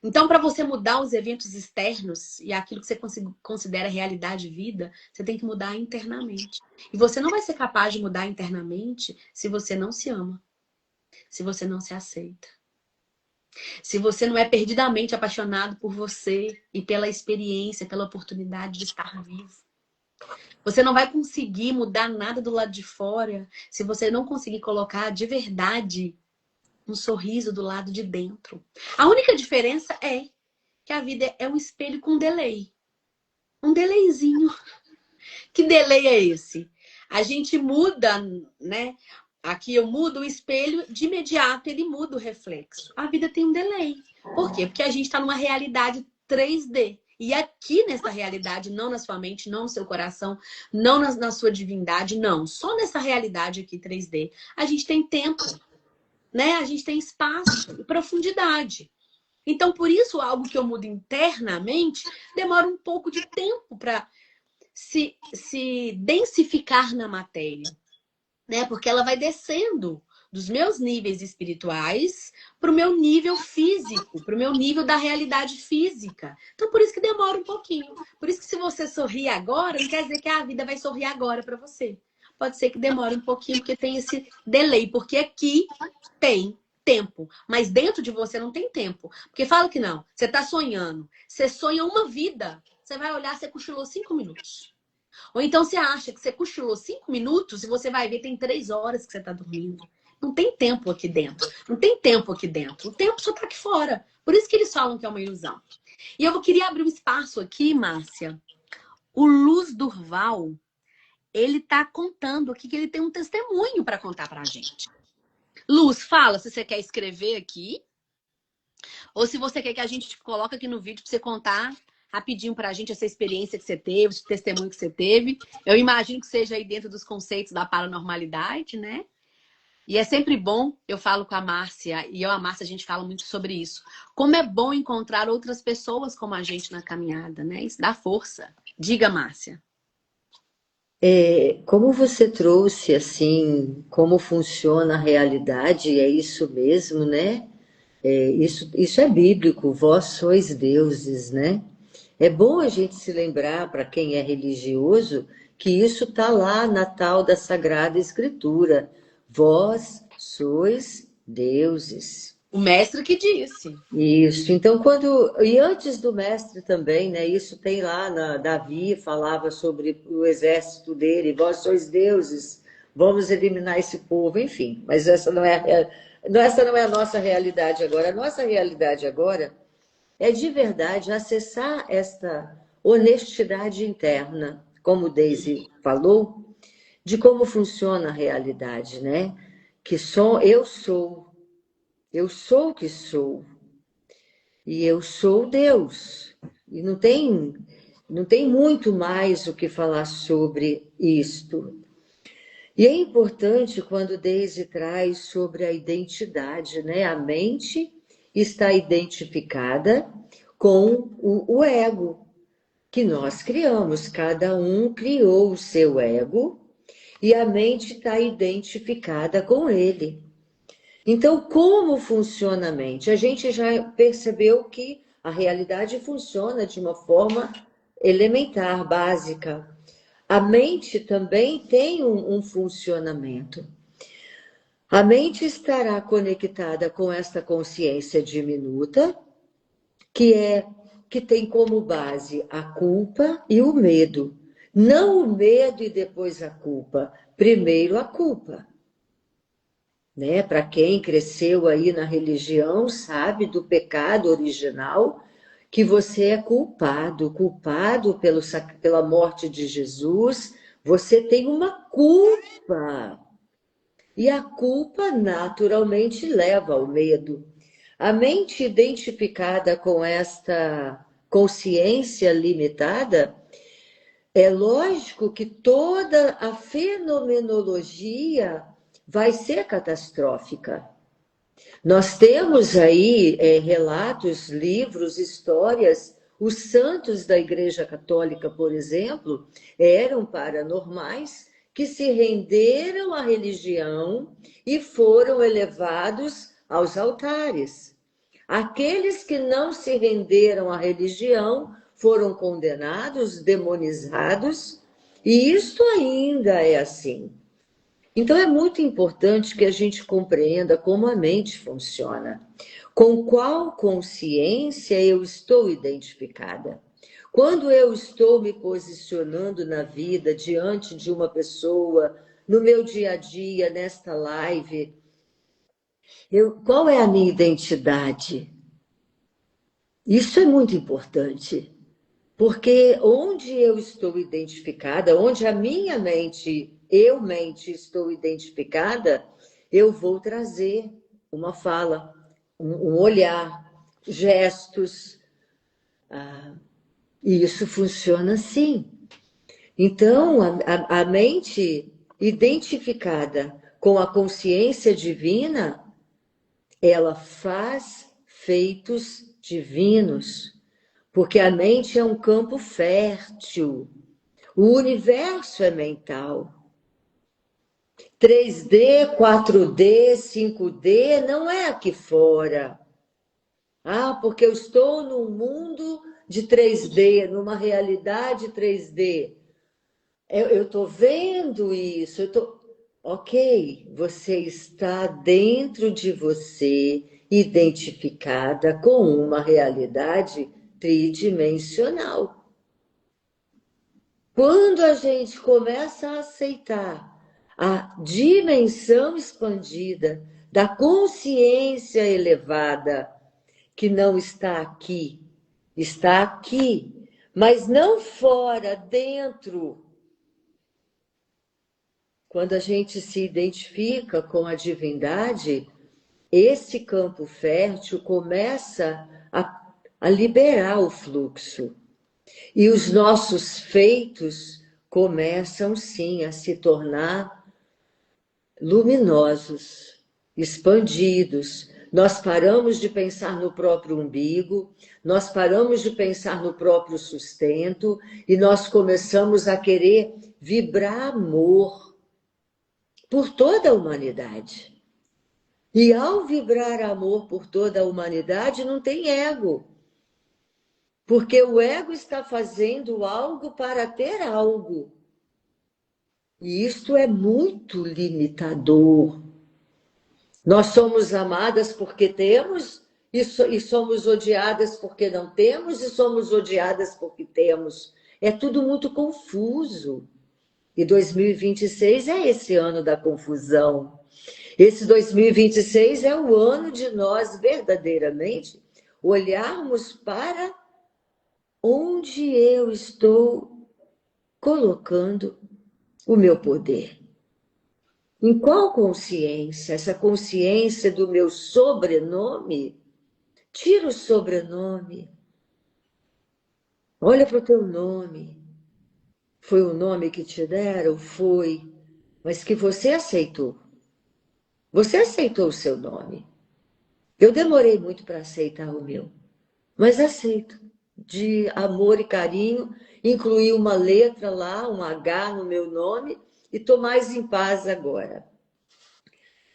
Então, para você mudar os eventos externos e aquilo que você considera realidade de vida, você tem que mudar internamente. E você não vai ser capaz de mudar internamente se você não se ama, se você não se aceita. Se você não é perdidamente apaixonado por você e pela experiência, pela oportunidade de estar vivo. Você não vai conseguir mudar nada do lado de fora se você não conseguir colocar de verdade um sorriso do lado de dentro. A única diferença é que a vida é um espelho com delay. Um delayzinho. Que delay é esse? A gente muda, né? Aqui eu mudo o espelho, de imediato ele muda o reflexo. A vida tem um delay. Por quê? Porque a gente está numa realidade 3D. E aqui nessa realidade, não na sua mente, não no seu coração, não na sua divindade, não. Só nessa realidade aqui 3D, a gente tem tempo, né? A gente tem espaço e profundidade. Então, por isso, algo que eu mudo internamente demora um pouco de tempo para se densificar na matéria. Né? Porque ela vai descendo dos meus níveis espirituais para o meu nível físico, para o meu nível da realidade física. Então, por isso que demora um pouquinho. Por isso que se você sorrir agora, não quer dizer que a vida vai sorrir agora para você. pode ser que demore um pouquinho, porque tem esse delay. Porque aqui tem tempo, mas dentro de você não tem tempo. Porque fala que não, você tá sonhando. Você sonha uma vida, você vai olhar, você cochilou 5 minutos. Ou então você acha que você cochilou 5 minutos e você vai ver tem 3 horas que você tá dormindo. Não tem tempo aqui dentro. Não tem tempo aqui dentro. O tempo só tá aqui fora. Por isso que eles falam que é uma ilusão. E eu queria abrir um espaço aqui, Márcia. O Luz Durval, ele tá contando aqui que ele tem um testemunho para contar pra gente. Luz, fala se você quer escrever aqui ou se você quer que a gente te coloque aqui no vídeo para você contar rapidinho pra gente essa experiência que você teve, esse testemunho que você teve. Eu imagino que seja aí dentro dos conceitos da paranormalidade, né? E é sempre bom, eu falo com a Márcia, e eu e a Márcia a gente fala muito sobre isso. Como é bom encontrar outras pessoas como a gente na caminhada, né? Isso dá força. Diga, Márcia. Como você trouxe, assim, como funciona a realidade, é isso mesmo, né? Isso é bíblico, vós sois deuses, né? É bom a gente se lembrar, para quem é religioso, que isso está lá na tal da Sagrada Escritura. Vós sois deuses. O mestre que disse. Isso, então e antes do mestre também, né? Isso tem lá Davi falava sobre o exército dele, vós sois deuses, vamos eliminar esse povo, enfim. Mas essa não é a nossa realidade agora. A nossa realidade agora é de verdade acessar esta honestidade interna, como Daisy falou, de como funciona a realidade, né? Que só eu sou o que sou. E eu sou Deus. E não tem muito mais o que falar sobre isto. E é importante quando Daisy traz sobre a identidade, né? A mente está identificada com o ego que nós criamos. Cada um criou o seu ego e a mente está identificada com ele. Então, como funciona a mente? A gente já percebeu que a realidade funciona de uma forma elementar, básica. A mente também tem um funcionamento. A mente estará conectada com esta consciência diminuta, que tem como base a culpa e o medo. Não o medo e depois a culpa. Primeiro a culpa. Né? Para quem cresceu aí na religião, sabe do pecado original, que você é culpado pela morte de Jesus, você tem uma culpa. E a culpa naturalmente leva ao medo. A mente identificada com esta consciência limitada, é lógico que toda a fenomenologia vai ser catastrófica. Nós temos aí relatos, livros, histórias. Os santos da Igreja Católica, por exemplo, eram paranormais que se renderam à religião e foram elevados aos altares. Aqueles que não se renderam à religião foram condenados, demonizados, e isto ainda é assim. Então, é muito importante que a gente compreenda como a mente funciona. Com qual consciência eu estou identificada? Quando eu estou me posicionando na vida, diante de uma pessoa, no meu dia a dia, nesta live, qual é a minha identidade? Isso é muito importante. Porque onde eu estou identificada, onde a minha mente, estou identificada, eu vou trazer uma fala, um olhar, gestos. E isso funciona assim. Então, a mente identificada com a consciência divina, ela faz feitos divinos. Porque a mente é um campo fértil. O universo é mental. 3D, 4D, 5D não é aqui fora. Porque eu estou num mundo de 3D, numa realidade 3D. Eu estou vendo isso, Ok, você está dentro de você, identificada com uma realidade tridimensional. Quando a gente começa a aceitar a dimensão expandida da consciência elevada, que não está aqui, mas não fora, dentro. Quando a gente se identifica com a divindade, esse campo fértil começa a liberar o fluxo. E os nossos feitos começam sim a se tornar luminosos, expandidos. Nós paramos de pensar no próprio umbigo, nós paramos de pensar no próprio sustento e nós começamos a querer vibrar amor por toda a humanidade. E ao vibrar amor por toda a humanidade, não tem ego. Porque o ego está fazendo algo para ter algo. E isto é muito limitador. Nós somos amadas porque temos, e somos odiadas porque não temos, e somos odiadas porque temos. É tudo muito confuso. E 2026 é esse ano da confusão. Esse 2026 é o ano de nós verdadeiramente olharmos para onde eu estou colocando o meu poder. Em qual consciência? Essa consciência do meu sobrenome? Tira o sobrenome. Olha para o teu nome. Foi o nome que te deram? Foi. Mas que você aceitou. Você aceitou o seu nome. Eu demorei muito para aceitar o meu, mas aceito. De amor e carinho, incluí uma letra lá, um H no meu nome, e estou mais em paz agora.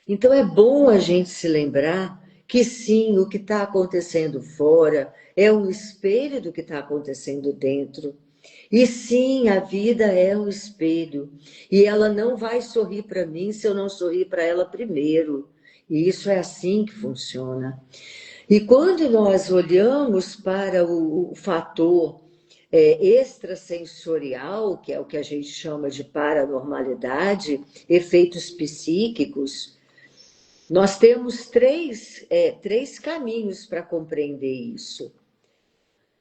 Então é bom a gente se lembrar que sim, o que está acontecendo fora é um espelho do que está acontecendo dentro. E sim, a vida é um espelho. E ela não vai sorrir para mim se eu não sorrir para ela primeiro. E isso é assim que funciona. E quando nós olhamos para o fator extrasensorial, que é o que a gente chama de paranormalidade, efeitos psíquicos, nós temos três caminhos para compreender isso.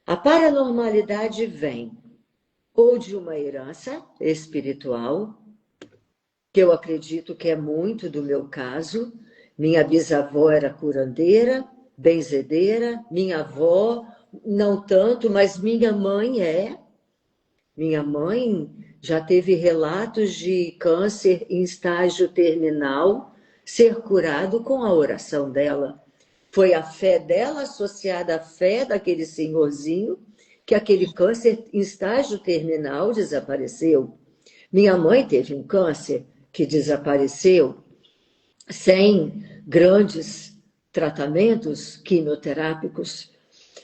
A paranormalidade vem ou de uma herança espiritual, que eu acredito que é muito do meu caso. Minha bisavó era curandeira, benzedeira, minha avó não tanto, mas minha mãe é. Minha mãe já teve relatos de câncer em estágio terminal ser curado com a oração dela. Foi a fé dela associada à fé daquele senhorzinho que aquele câncer em estágio terminal desapareceu. Minha mãe teve um câncer que desapareceu sem grandes tratamentos quimioterápicos.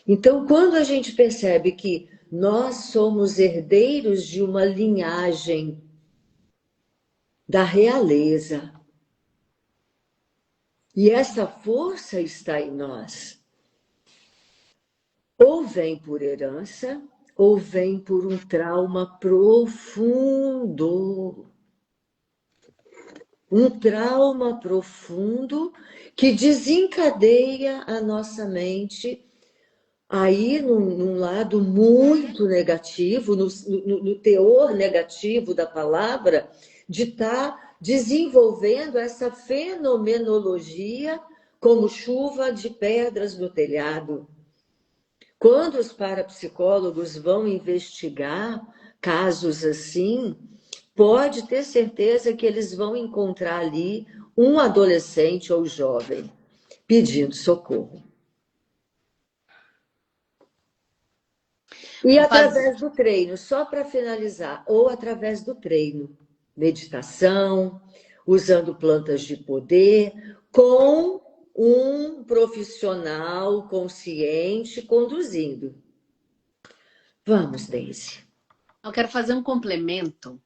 Então, quando a gente percebe que nós somos herdeiros de uma linhagem da realeza, e essa força está em nós, ou vem por herança, ou vem por um trauma profundo. Um trauma profundo que desencadeia a nossa mente aí num lado muito negativo, no teor negativo da palavra, de estar desenvolvendo essa fenomenologia como chuva de pedras no telhado. Quando os parapsicólogos vão investigar casos assim, pode ter certeza que eles vão encontrar ali um adolescente ou jovem pedindo socorro. E através do treino, só para finalizar, ou através do treino, meditação, usando plantas de poder, com um profissional consciente conduzindo. Vamos, Daisy. Eu quero fazer um complemento.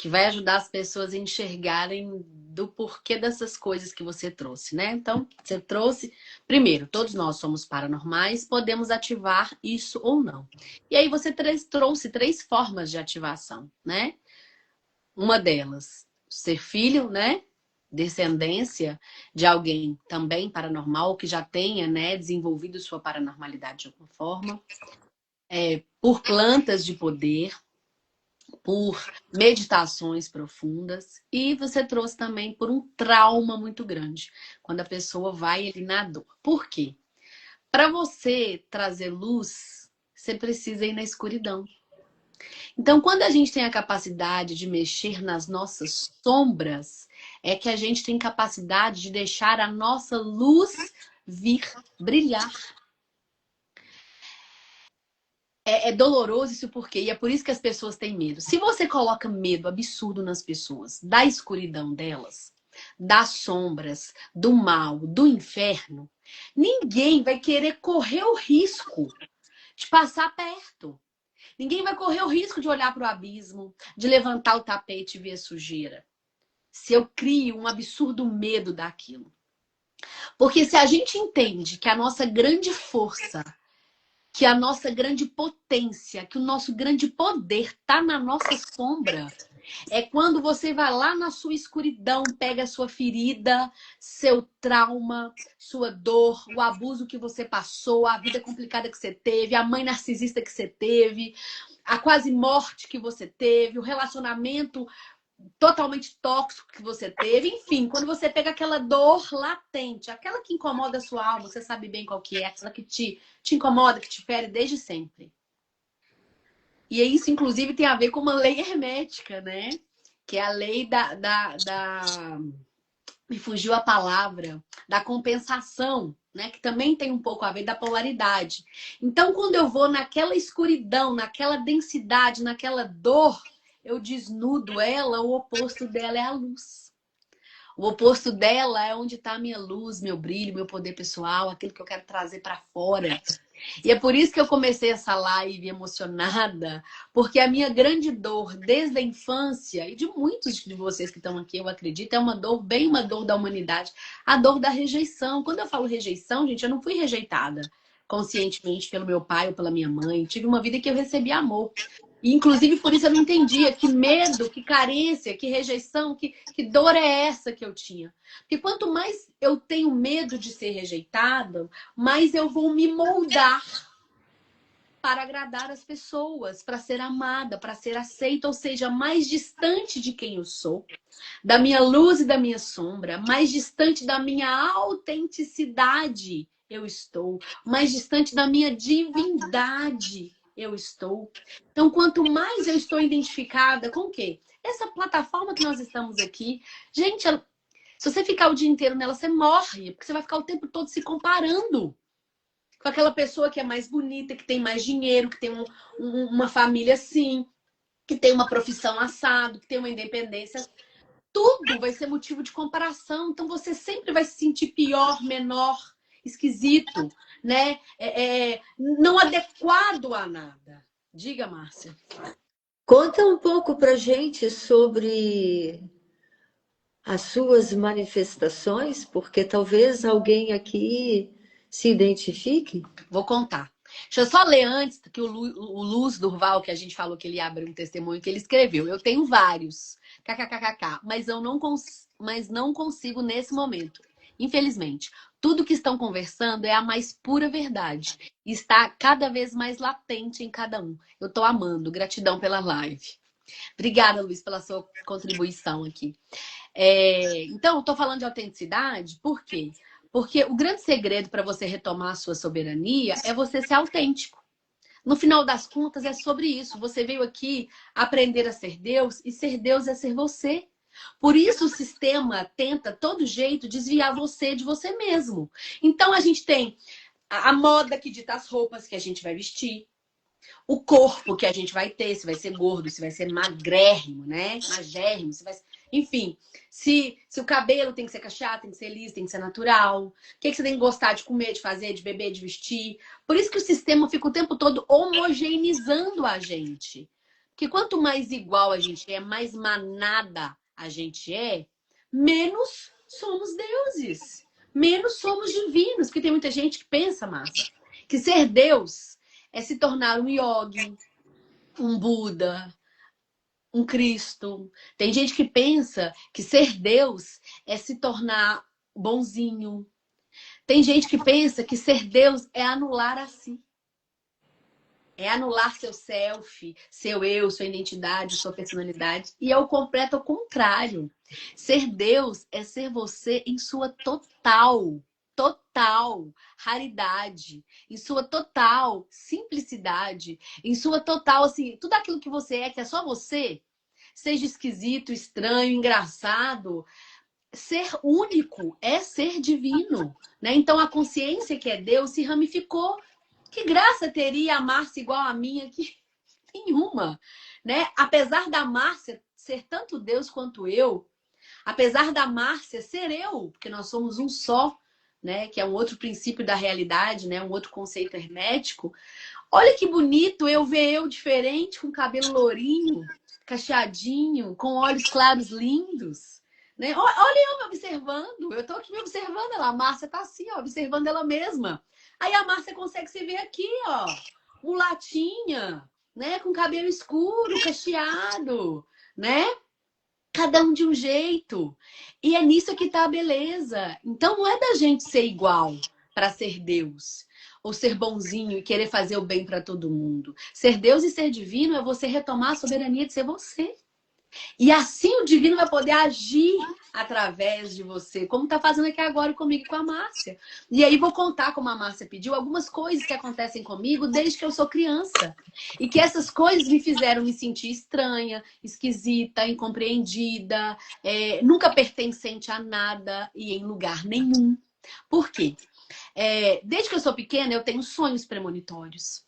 que vai ajudar as pessoas a enxergarem do porquê dessas coisas que você trouxe, né? Então, você trouxe... Primeiro, todos nós somos paranormais, podemos ativar isso ou não. E aí você trouxe 3 formas de ativação, né? Uma delas, ser filho, né? Descendência de alguém também paranormal, que já tenha, né, desenvolvido sua paranormalidade de alguma forma. Por plantas de poder, por meditações profundas, e você trouxe também por um trauma muito grande, quando a pessoa vai ali na dor. Por quê? Para você trazer luz, você precisa ir na escuridão. Então, quando a gente tem a capacidade de mexer nas nossas sombras, é que a gente tem capacidade de deixar a nossa luz vir brilhar. É doloroso isso porque, e é por isso que as pessoas têm medo. Se você coloca medo absurdo nas pessoas, da escuridão delas, das sombras, do mal, do inferno, ninguém vai querer correr o risco de passar perto. Ninguém vai correr o risco de olhar para o abismo, de levantar o tapete e ver a sujeira. Se eu crio um absurdo medo daquilo. Porque se a gente entende que a nossa grande força, que a nossa grande potência, que o nosso grande poder está na nossa sombra, é quando você vai lá na sua escuridão, pega a sua ferida, seu trauma, sua dor, o abuso que você passou, a vida complicada que você teve, a mãe narcisista que você teve, a quase morte que você teve, o relacionamento totalmente tóxico que você teve, enfim, quando você pega aquela dor latente, aquela que incomoda a sua alma, você sabe bem qual que é, aquela que te incomoda, que te fere desde sempre. E isso, inclusive, tem a ver com uma lei hermética, né? Que é a lei me fugiu a palavra, da compensação, né? Que também tem um pouco a ver da polaridade. Então, quando eu vou naquela escuridão, naquela densidade, naquela dor, eu desnudo ela, o oposto dela é a luz. O oposto dela é onde está a minha luz, meu brilho, meu poder pessoal, aquilo que eu quero trazer para fora. E é por isso que eu comecei essa live emocionada, porque a minha grande dor desde a infância, e de muitos de vocês que estão aqui, eu acredito, é uma dor, bem uma dor da humanidade, a dor da rejeição. Quando eu falo rejeição, gente, eu não fui rejeitada conscientemente pelo meu pai ou pela minha mãe. Tive uma vida que eu recebi amor. E, inclusive, por isso eu não entendia que medo, que carência, que rejeição, que dor é essa que eu tinha. Porque quanto mais eu tenho medo de ser rejeitada, mais eu vou me moldar para agradar as pessoas, para ser amada, para ser aceita, ou seja, mais distante de quem eu sou, da minha luz e da minha sombra, mais distante da minha autenticidade eu estou, mais distante da minha divindade eu estou. Então, quanto mais eu estou identificada com o quê? Essa plataforma que nós estamos aqui, gente, se você ficar o dia inteiro nela, você morre, porque você vai ficar o tempo todo se comparando com aquela pessoa que é mais bonita, que tem mais dinheiro, que tem uma família assim, que tem uma profissão assado, que tem uma independência. Tudo vai ser motivo de comparação. Então você sempre vai se sentir pior, menor, esquisito, né? Não adequado a nada. Diga, Márcia. Conta um pouco pra gente sobre as suas manifestações, porque talvez alguém aqui se identifique. Vou contar. Deixa eu só ler antes que o Luz Durval, que a gente falou que ele abre um testemunho que ele escreveu. Eu tenho vários, kkkk, mas não consigo nesse momento. Infelizmente, tudo que estão conversando é a mais pura verdade. Está cada vez mais latente em cada um. Eu tô amando. Gratidão pela live. Obrigada, Luiz, pela sua contribuição aqui. Então, eu estou falando de autenticidade, por quê? Porque o grande segredo para você retomar a sua soberania é você ser autêntico. No final das contas, é sobre isso. Você veio aqui aprender a ser Deus, e ser Deus é ser você. Por isso o sistema tenta, todo jeito, desviar você de você mesmo. Então, a gente tem a moda que dita as roupas que a gente vai vestir, o corpo que a gente vai ter, se vai ser gordo, se vai ser magrérrimo, né? Magérrimo, se vai ser... Enfim, se o cabelo tem que ser cacheado, tem que ser liso, tem que ser natural. O que você tem que gostar de comer, de fazer, de beber, de vestir. Por isso que o sistema fica o tempo todo homogeneizando a gente. que quanto mais igual a gente é, mais manada a gente é, menos somos deuses, menos somos divinos. Porque tem muita gente que pensa, Márcia, que ser Deus é se tornar um yogi, um Buda, um Cristo. Tem gente que pensa que ser Deus é se tornar bonzinho. Tem gente que pensa que ser Deus é anular a si. É anular seu self, seu eu, sua identidade, sua personalidade. E é o completo ao contrário. Ser Deus é ser você em sua total raridade, em sua total simplicidade, em sua total, assim, tudo aquilo que você é, que é só você, seja esquisito, estranho, engraçado, ser único é ser divino, né? Então a consciência que é Deus se ramificou. Que graça teria a Márcia igual a minha? Que nenhuma, né? Apesar da Márcia ser tanto Deus quanto eu, apesar da Márcia ser eu, porque nós somos um só, né? Que é um outro princípio da realidade, né? Um outro conceito hermético. Olha que bonito eu ver eu diferente, com cabelo lourinho, cacheadinho, com olhos claros lindos. Né? Olha eu me observando. Eu tô aqui me observando ela. A Márcia tá assim, ó, observando ela mesma. Aí a Márcia consegue se ver aqui, ó. Mulatinha, né? Com cabelo escuro, cacheado, né? Cada um de um jeito. E é nisso que tá a beleza. Então não é da gente ser igual para ser Deus. Ou ser bonzinho e querer fazer o bem para todo mundo. Ser Deus e ser divino é você retomar a soberania de ser você. E assim o divino vai poder agir através de você, como está fazendo aqui agora comigo e com a Márcia. E aí vou contar, como a Márcia pediu, algumas coisas que acontecem comigo desde que eu sou criança. E que essas coisas me fizeram me sentir estranha, esquisita, incompreendida, nunca pertencente a nada e em lugar nenhum. Por quê? Desde que eu sou pequena, eu tenho sonhos premonitórios.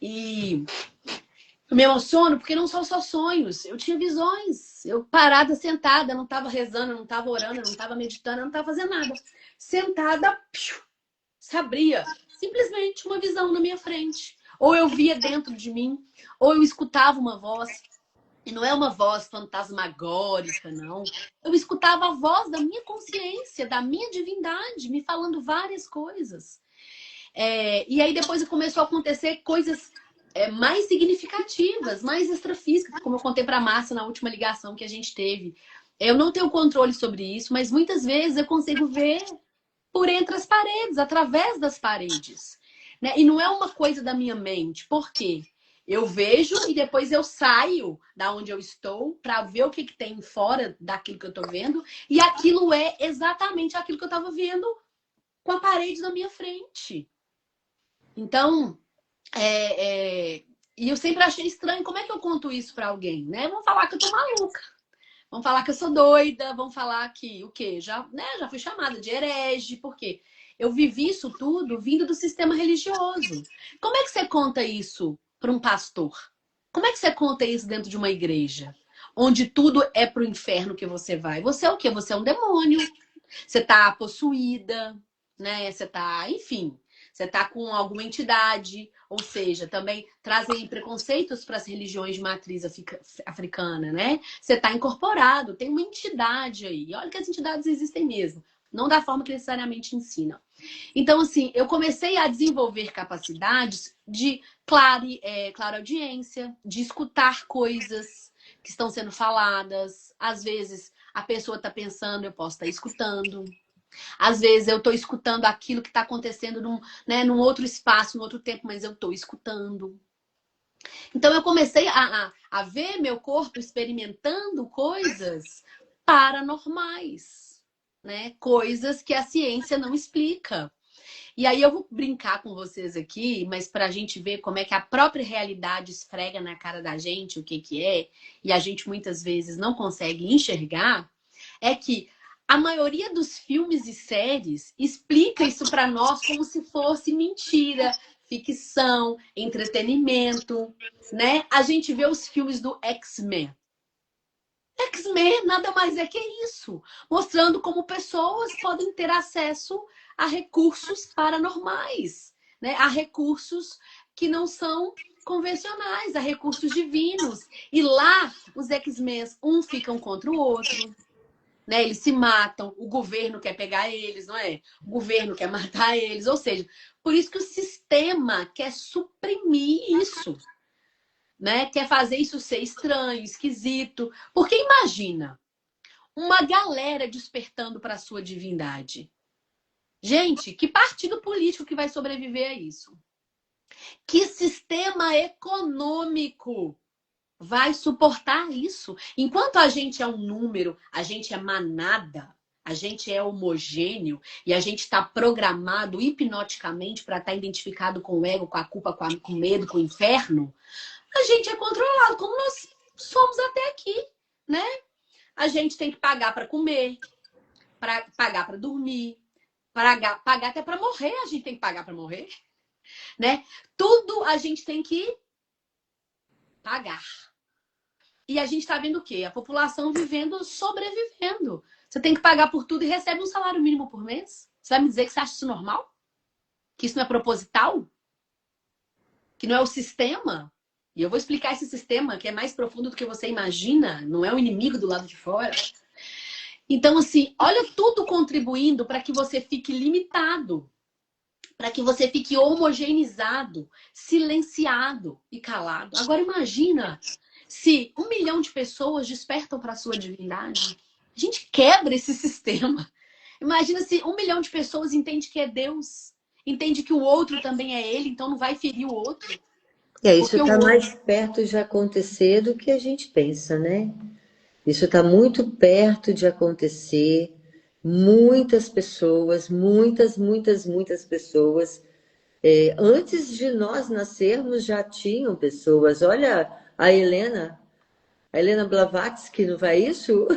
E eu me emociono porque não são só sonhos. Eu tinha visões. Eu parada, sentada, não estava rezando, não estava orando, não estava meditando, não estava fazendo nada. Sentada, se abria. Simplesmente uma visão na minha frente. Ou eu via dentro de mim, ou eu escutava uma voz. E não é uma voz fantasmagórica, não. Eu escutava a voz da minha consciência, da minha divindade, me falando várias coisas. E aí depois começou a acontecer coisas mais significativas, mais extrafísicas, como eu contei para a Márcia na última ligação que a gente teve. Eu não tenho controle sobre isso, mas muitas vezes eu consigo ver por entre as paredes, através das paredes. Né? E não é uma coisa da minha mente. Por quê? Eu vejo e depois eu saio da onde eu estou para ver o que tem fora daquilo que eu estou vendo. E aquilo é exatamente aquilo que eu estava vendo com a parede na minha frente. Então, e eu sempre achei estranho, como é que eu conto isso para alguém, né? Vão falar que eu tô maluca, vão falar que eu sou doida, vão falar que o quê? Já fui chamada de herege, por quê? Eu vivi isso tudo vindo do sistema religioso. Como é que você conta isso para um pastor? Como é que você conta isso dentro de uma igreja? Onde tudo é pro inferno que você vai. Você é o quê? Você é um demônio. Você tá possuída, né? Você tá, enfim, você tá com alguma entidade, ou seja, também trazem preconceitos para as religiões de matriz africana, né? Você tá incorporado, tem uma entidade aí. Olha que as entidades existem mesmo, não da forma que necessariamente ensinam. Então, assim, eu comecei a desenvolver capacidades de clara audiência, de escutar coisas que estão sendo faladas. Às vezes, a pessoa está pensando, eu posso estar escutando. Às vezes eu estou escutando aquilo que está acontecendo num outro espaço, num outro tempo, mas eu estou escutando. Então eu comecei a ver meu corpo experimentando coisas paranormais, né? Coisas que a ciência não explica. E aí eu vou brincar com vocês aqui, mas para a gente ver como é que a própria realidade esfrega na cara da gente o que é, e a gente muitas vezes não consegue enxergar, é que a maioria dos filmes e séries explica isso para nós como se fosse mentira, ficção, entretenimento, né? A gente vê os filmes do X-Men. X-Men nada mais é que isso, mostrando como pessoas podem ter acesso a recursos paranormais, né? A recursos que não são convencionais, a recursos divinos. E lá, os X-Men, ficam contra o outro, né? Eles se matam, o governo quer pegar eles, não é? O governo quer matar eles. Ou seja, por isso que o sistema quer suprimir isso, né? Quer fazer isso ser estranho, esquisito. Porque imagina uma galera despertando para a sua divindade. Gente, que partido político que vai sobreviver a isso? Que sistema econômico vai suportar isso? Enquanto a gente é um número, a gente é manada, a gente é homogêneo e a gente está programado hipnoticamente para estar identificado com o ego, com a culpa, com o medo, com o inferno, a gente é controlado, como nós somos até aqui, né? A gente tem que pagar para comer, pagar para dormir, pagar até para morrer, a gente tem que pagar para morrer, né? Tudo a gente tem que pagar. E a gente está vendo o quê? A população vivendo, sobrevivendo. Você tem que pagar por tudo e recebe um salário mínimo por mês? Você vai me dizer que você acha isso normal? Que isso não é proposital? Que não é o sistema? E eu vou explicar esse sistema que é mais profundo do que você imagina. Não é o inimigo do lado de fora. Então, assim, olha tudo contribuindo para que você fique limitado. Para que você fique homogeneizado, silenciado e calado. Agora imagina se 1 milhão de pessoas despertam para a sua divindade. A gente quebra esse sistema. Imagina se 1 milhão de pessoas entende que é Deus, entende que o outro também é ele, então não vai ferir o outro. Isso está mais perto de acontecer do que a gente pensa, né? Isso está muito perto de acontecer. Muitas pessoas, muitas pessoas, antes de nós nascermos já tinham pessoas. Olha a Helena Blavatsky, não vai isso?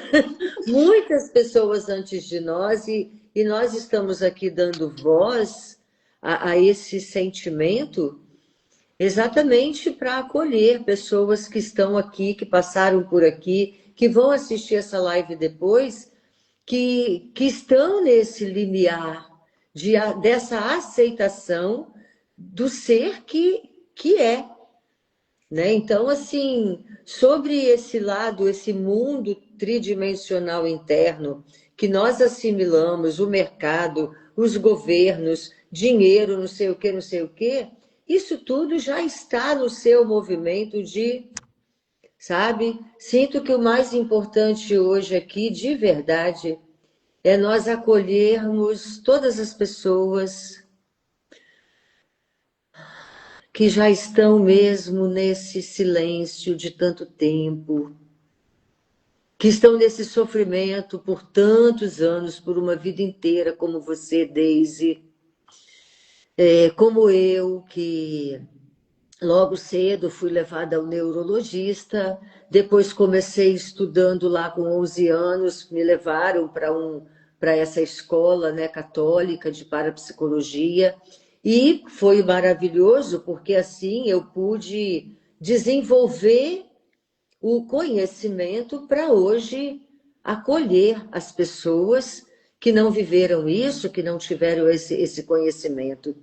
Muitas pessoas antes de nós e nós estamos aqui dando voz a esse sentimento exatamente para acolher pessoas que estão aqui, que passaram por aqui, que vão assistir essa live depois, que estão nesse limiar dessa aceitação do ser que é. Né? Então, assim, sobre esse lado, esse mundo tridimensional interno, que nós assimilamos, o mercado, os governos, dinheiro, não sei o quê, isso tudo já está no seu movimento de, sabe? Sinto que o mais importante hoje aqui, de verdade, é nós acolhermos todas as pessoas que já estão mesmo nesse silêncio de tanto tempo, que estão nesse sofrimento por tantos anos, por uma vida inteira, como você, Daisy, como eu, que logo cedo fui levada ao neurologista, depois comecei estudando lá com 11 anos, me levaram para essa escola, né, católica de parapsicologia, e foi maravilhoso, porque assim eu pude desenvolver o conhecimento para hoje acolher as pessoas que não viveram isso, que não tiveram esse conhecimento.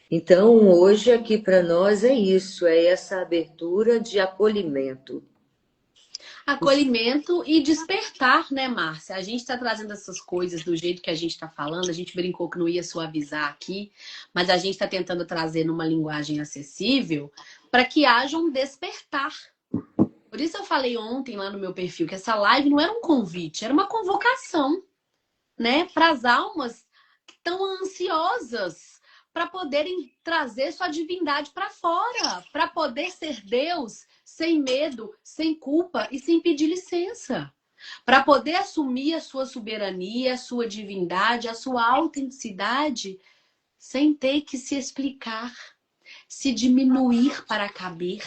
Então, hoje aqui para nós é isso, é essa abertura de acolhimento. Acolhimento e despertar, né, Márcia? A gente está trazendo essas coisas do jeito que a gente está falando. A gente brincou que não ia suavizar aqui, mas a gente está tentando trazer numa linguagem acessível para que haja um despertar. Por isso eu falei ontem lá no meu perfil que essa live não era um convite, era uma convocação, né, para as almas que estão ansiosas para poderem trazer sua divindade para fora, para poder ser Deus sem medo, sem culpa e sem pedir licença. Para poder assumir a sua soberania, a sua divindade, a sua autenticidade, sem ter que se explicar, se diminuir para caber.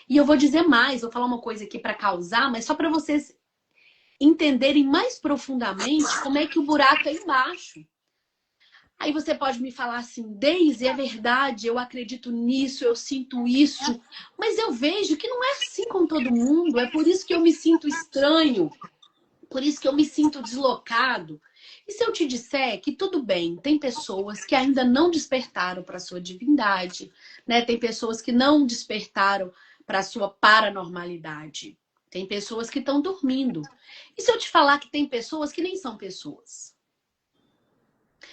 E eu vou dizer mais, vou falar uma coisa aqui para causar, mas só para vocês entenderem mais profundamente como é que o buraco é embaixo. Aí você pode me falar assim, Daisy, é verdade, eu acredito nisso, eu sinto isso, mas eu vejo que não é assim com todo mundo, é por isso que eu me sinto estranho, por isso que eu me sinto deslocado. E se eu te disser que tudo bem, tem pessoas que ainda não despertaram para a sua divindade, né? Tem pessoas que não despertaram para a sua paranormalidade. Tem pessoas que estão dormindo. E se eu te falar que tem pessoas que nem são pessoas?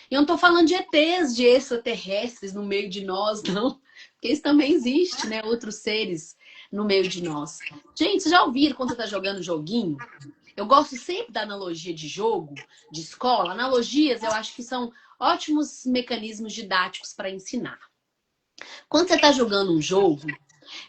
E eu não estou falando de ETs, de extraterrestres no meio de nós, não. Porque isso também existe, né? Outros seres no meio de nós. Gente, vocês já ouviram quando você está jogando joguinho? Eu gosto sempre da analogia de jogo, de escola. Analogias, eu acho que são ótimos mecanismos didáticos para ensinar. Quando você está jogando um jogo,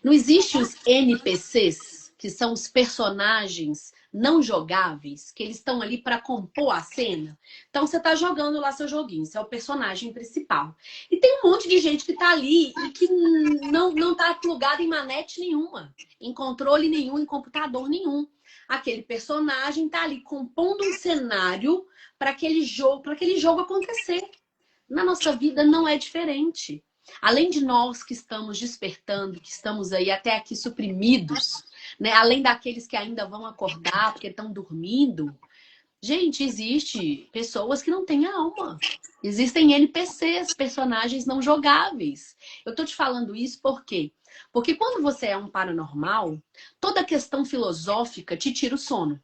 não existem os NPCs, que são os personagens não jogáveis, que eles estão ali para compor a cena. Então você está jogando lá seu joguinho, você é o personagem principal. E tem um monte de gente que está ali e que não está plugado em manete nenhuma, em controle nenhum, em computador nenhum. Aquele personagem está ali compondo um cenário para aquele jogo acontecer. Na nossa vida não é diferente. Além de nós que estamos despertando, que estamos aí até aqui suprimidos, né? Além daqueles que ainda vão acordar porque estão dormindo, gente, existe pessoas que não têm alma. Existem NPCs, personagens não jogáveis. Eu tô te falando isso por quê? Porque quando você é um paranormal, toda questão filosófica te tira o sono.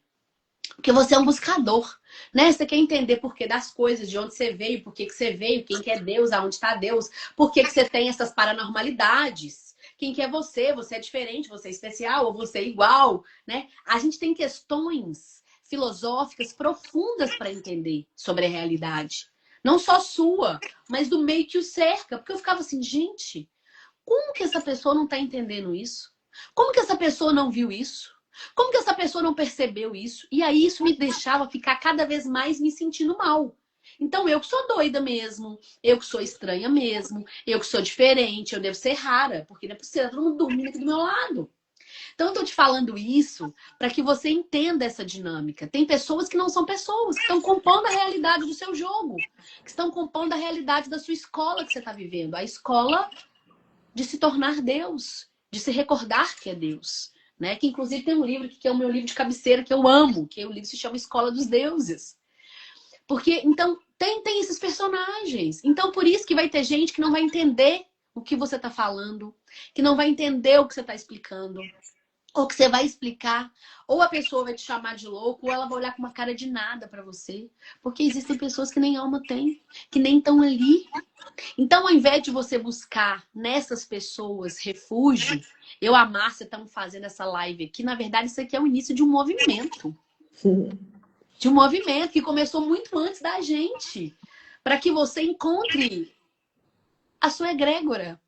Porque você é um buscador, né? Você quer entender por que das coisas, de onde você veio, por que você veio, quem que é Deus, aonde está Deus, por que você tem essas paranormalidades. Quem que é você? Você é diferente, você é especial ou você é igual, né? A gente tem questões filosóficas profundas para entender sobre a realidade. Não só sua, mas do meio que o cerca. Porque eu ficava assim, gente, como que essa pessoa não está entendendo isso? Como que essa pessoa não viu isso? Como que essa pessoa não percebeu isso? E aí isso me deixava ficar cada vez mais me sentindo mal. Então eu que sou doida mesmo, eu que sou estranha mesmo, eu que sou diferente, eu devo ser rara, porque não é possível, tá todo mundo dormindo aqui do meu lado. Então eu tô te falando isso para que você entenda essa dinâmica. Tem pessoas que não são pessoas, que estão compondo a realidade do seu jogo, que estão compondo a realidade da sua escola que você está vivendo. A escola de se tornar Deus, de se recordar que é Deus. Né? Que inclusive tem um livro que é o meu livro de cabeceira, que eu amo, que o livro se chama Escola dos Deuses. Porque, então, tem esses personagens. Então, por isso que vai ter gente que não vai entender o que você está falando, que não vai entender o que você está explicando, ou que você vai explicar, ou a pessoa vai te chamar de louco, ou ela vai olhar com uma cara de nada para você. Porque existem pessoas que nem alma têm, que nem estão ali. Então, ao invés de você buscar nessas pessoas refúgio, eu e a Márcia estamos fazendo essa live aqui. Na verdade, isso aqui é o início de um movimento. De um movimento que começou muito antes da gente. Para que você encontre a sua egrégora,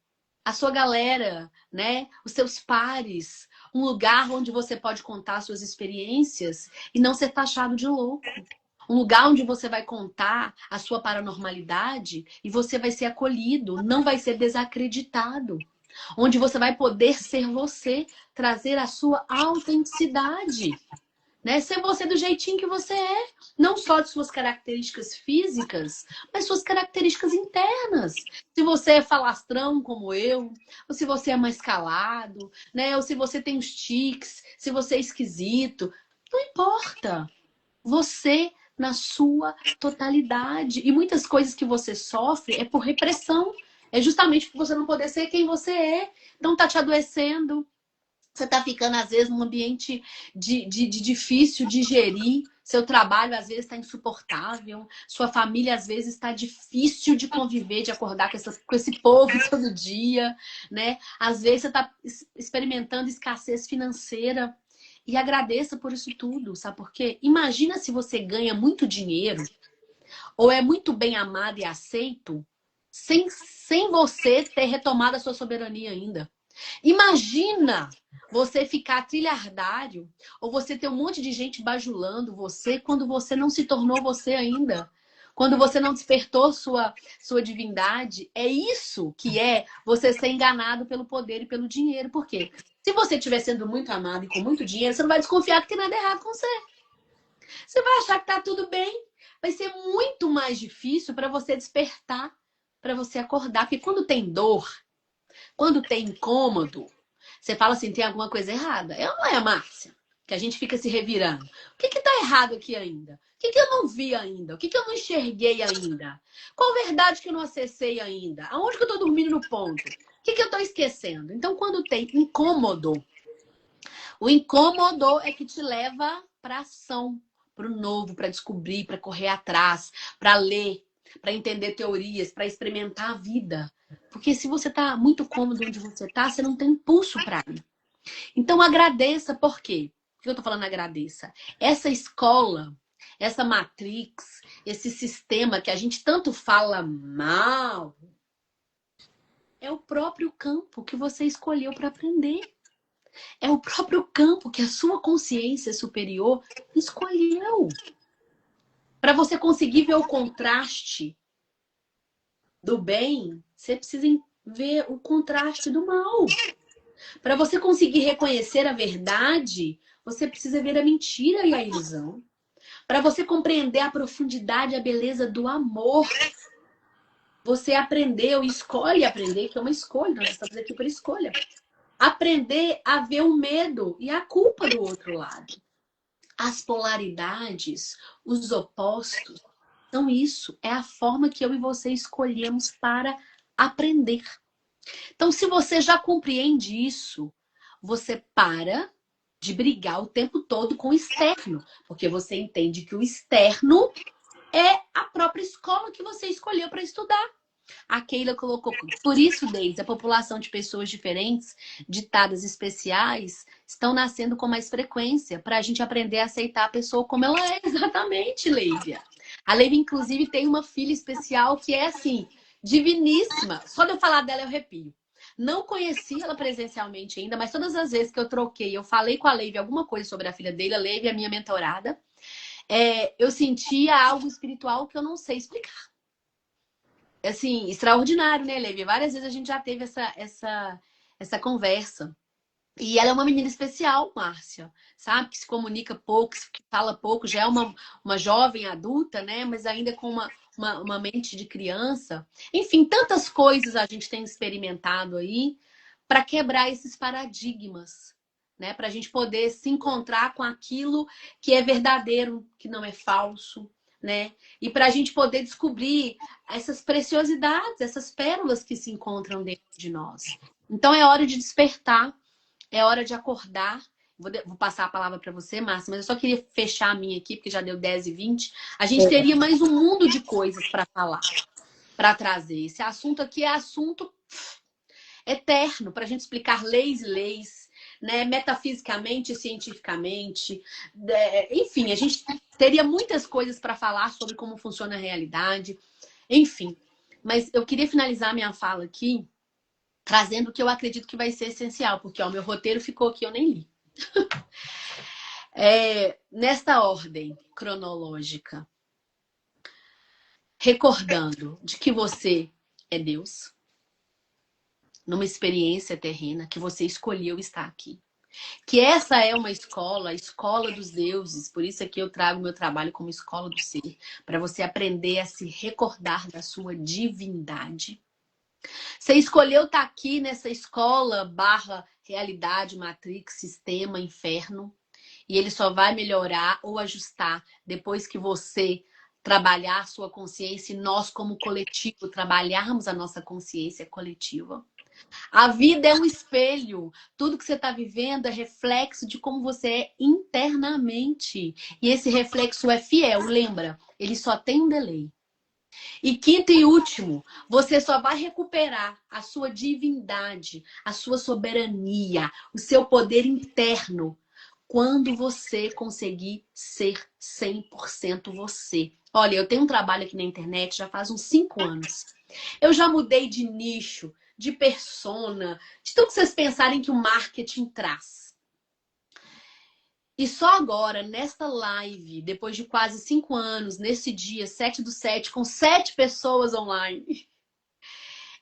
a sua galera, né? Os seus pares. Um lugar onde você pode contar suas experiências e não ser taxado de louco. Um lugar onde você vai contar a sua paranormalidade e você vai ser acolhido, não vai ser desacreditado. Onde você vai poder ser você, trazer a sua autenticidade. Né? Ser você do jeitinho que você é. Não só de suas características físicas, mas suas características internas. Se você é falastrão como eu, ou se você é mais calado, né? Ou se você tem os tiques, se você é esquisito. Não importa. Você na sua totalidade. E muitas coisas que você sofre é por repressão. É justamente por você não poder ser quem você é. Então tá te adoecendo. Você tá ficando, às vezes, num ambiente de difícil de gerir. Seu trabalho, às vezes, está insuportável. Sua família, às vezes, está difícil de conviver, de acordar com esse povo todo dia, né? Às vezes, você está experimentando escassez financeira. E agradeça por isso tudo, sabe por quê? Imagina se você ganha muito dinheiro ou é muito bem amado e aceito sem você ter retomado a sua soberania ainda. Imagina você ficar trilhardário ou você ter um monte de gente bajulando você quando você não se tornou você ainda. Quando você não despertou sua divindade. É isso que é você ser enganado pelo poder e pelo dinheiro. Por quê? Se você estiver sendo muito amado e com muito dinheiro, você não vai desconfiar que tem nada errado com você. Você vai achar que tá tudo bem. Vai ser muito mais difícil para você despertar, para você acordar. Porque quando tem dor, quando tem incômodo, você fala assim, tem alguma coisa errada. Eu não é, Márcia. que a gente fica se revirando. O que está errado aqui ainda? O que eu não vi ainda? O que eu não enxerguei ainda? Qual verdade que eu não acessei ainda? Aonde que eu estou dormindo no ponto? O que eu estou esquecendo? Então, quando tem incômodo, o incômodo é que te leva para ação, para o novo, para descobrir, para correr atrás, para ler, para entender teorias, para experimentar a vida. Porque se você está muito cômodo onde você está, você não tem impulso para ir. Então agradeça, por quê? Por que eu tô falando agradeça? Essa escola, essa matrix, esse sistema que a gente tanto fala mal, é o próprio campo que você escolheu para aprender. É o próprio campo que a sua consciência superior escolheu. Para você conseguir ver o contraste do bem, você precisa ver o contraste do mal. Para você conseguir reconhecer a verdade, você precisa ver a mentira e a ilusão. Para você compreender a profundidade e a beleza do amor, você aprendeu, escolhe aprender, que é uma escolha, nós estamos aqui por escolha. Aprender a ver o medo e a culpa do outro lado. As polaridades, os opostos, são isso. É a forma que eu e você escolhemos para aprender. Então, se você já compreende isso, você para de brigar o tempo todo com o externo, porque você entende que o externo é a própria escola que você escolheu para estudar. A Keila colocou, por isso, Deise, a população de pessoas diferentes, ditadas especiais, estão nascendo com mais frequência, para a gente aprender a aceitar a pessoa como ela é. Exatamente, Leívia. A Leívia, inclusive, tem uma filha especial que é, assim, diviníssima. Só de eu falar dela, eu arrepio. Não conheci ela presencialmente ainda, mas todas as vezes que eu troquei, eu falei com a Leívia alguma coisa sobre a filha dele, a Leívia é a minha mentorada, eu sentia algo espiritual que eu não sei explicar. Assim, extraordinário, né, Levi? Várias vezes a gente já teve essa conversa. E ela é uma menina especial, Márcia, sabe? Que se comunica pouco, que fala pouco, já é uma jovem adulta, né? Mas ainda com uma mente de criança. Enfim, tantas coisas a gente tem experimentado aí para quebrar esses paradigmas, né? Para a gente poder se encontrar com aquilo que é verdadeiro, que não é falso, né? E para a gente poder descobrir essas preciosidades, essas pérolas que se encontram dentro de nós. Então é hora de despertar, é hora de acordar. Vou passar a palavra para você, Márcia, mas eu só queria fechar a minha aqui, porque já deu 10h20. A gente teria mais um mundo de coisas para falar, para trazer. Esse assunto aqui é assunto eterno, para a gente explicar leis e leis, né? Metafisicamente, cientificamente. Enfim, a gente teria muitas coisas para falar sobre como funciona a realidade. Enfim, mas eu queria finalizar minha fala aqui trazendo o que eu acredito que vai ser essencial, porque o meu roteiro ficou aqui, eu nem li. Nesta ordem cronológica, recordando de que você é Deus, numa experiência terrena, que você escolheu estar aqui. Que essa é uma escola, a escola dos deuses, por isso aqui eu trago meu trabalho como escola do ser, para você aprender a se recordar da sua divindade. Você escolheu estar aqui nessa escola / realidade, matrix, sistema, inferno. E ele só vai melhorar ou ajustar depois que você trabalhar a sua consciência e nós, como coletivo, trabalharmos a nossa consciência coletiva. A vida é um espelho. Tudo que você está vivendo é reflexo de como você é internamente. E esse reflexo é fiel, lembra? Ele só tem um delay. E quinto e último, você só vai recuperar a sua divindade, a sua soberania, o seu poder interno, quando você conseguir ser 100% você. Olha, eu tenho um trabalho aqui na internet já faz uns 5 anos. Eu já mudei de nicho, de persona, de tudo que vocês pensarem que o marketing traz. E só agora, nesta live, depois de quase 5 anos, nesse dia, 7/7, com 7 pessoas online,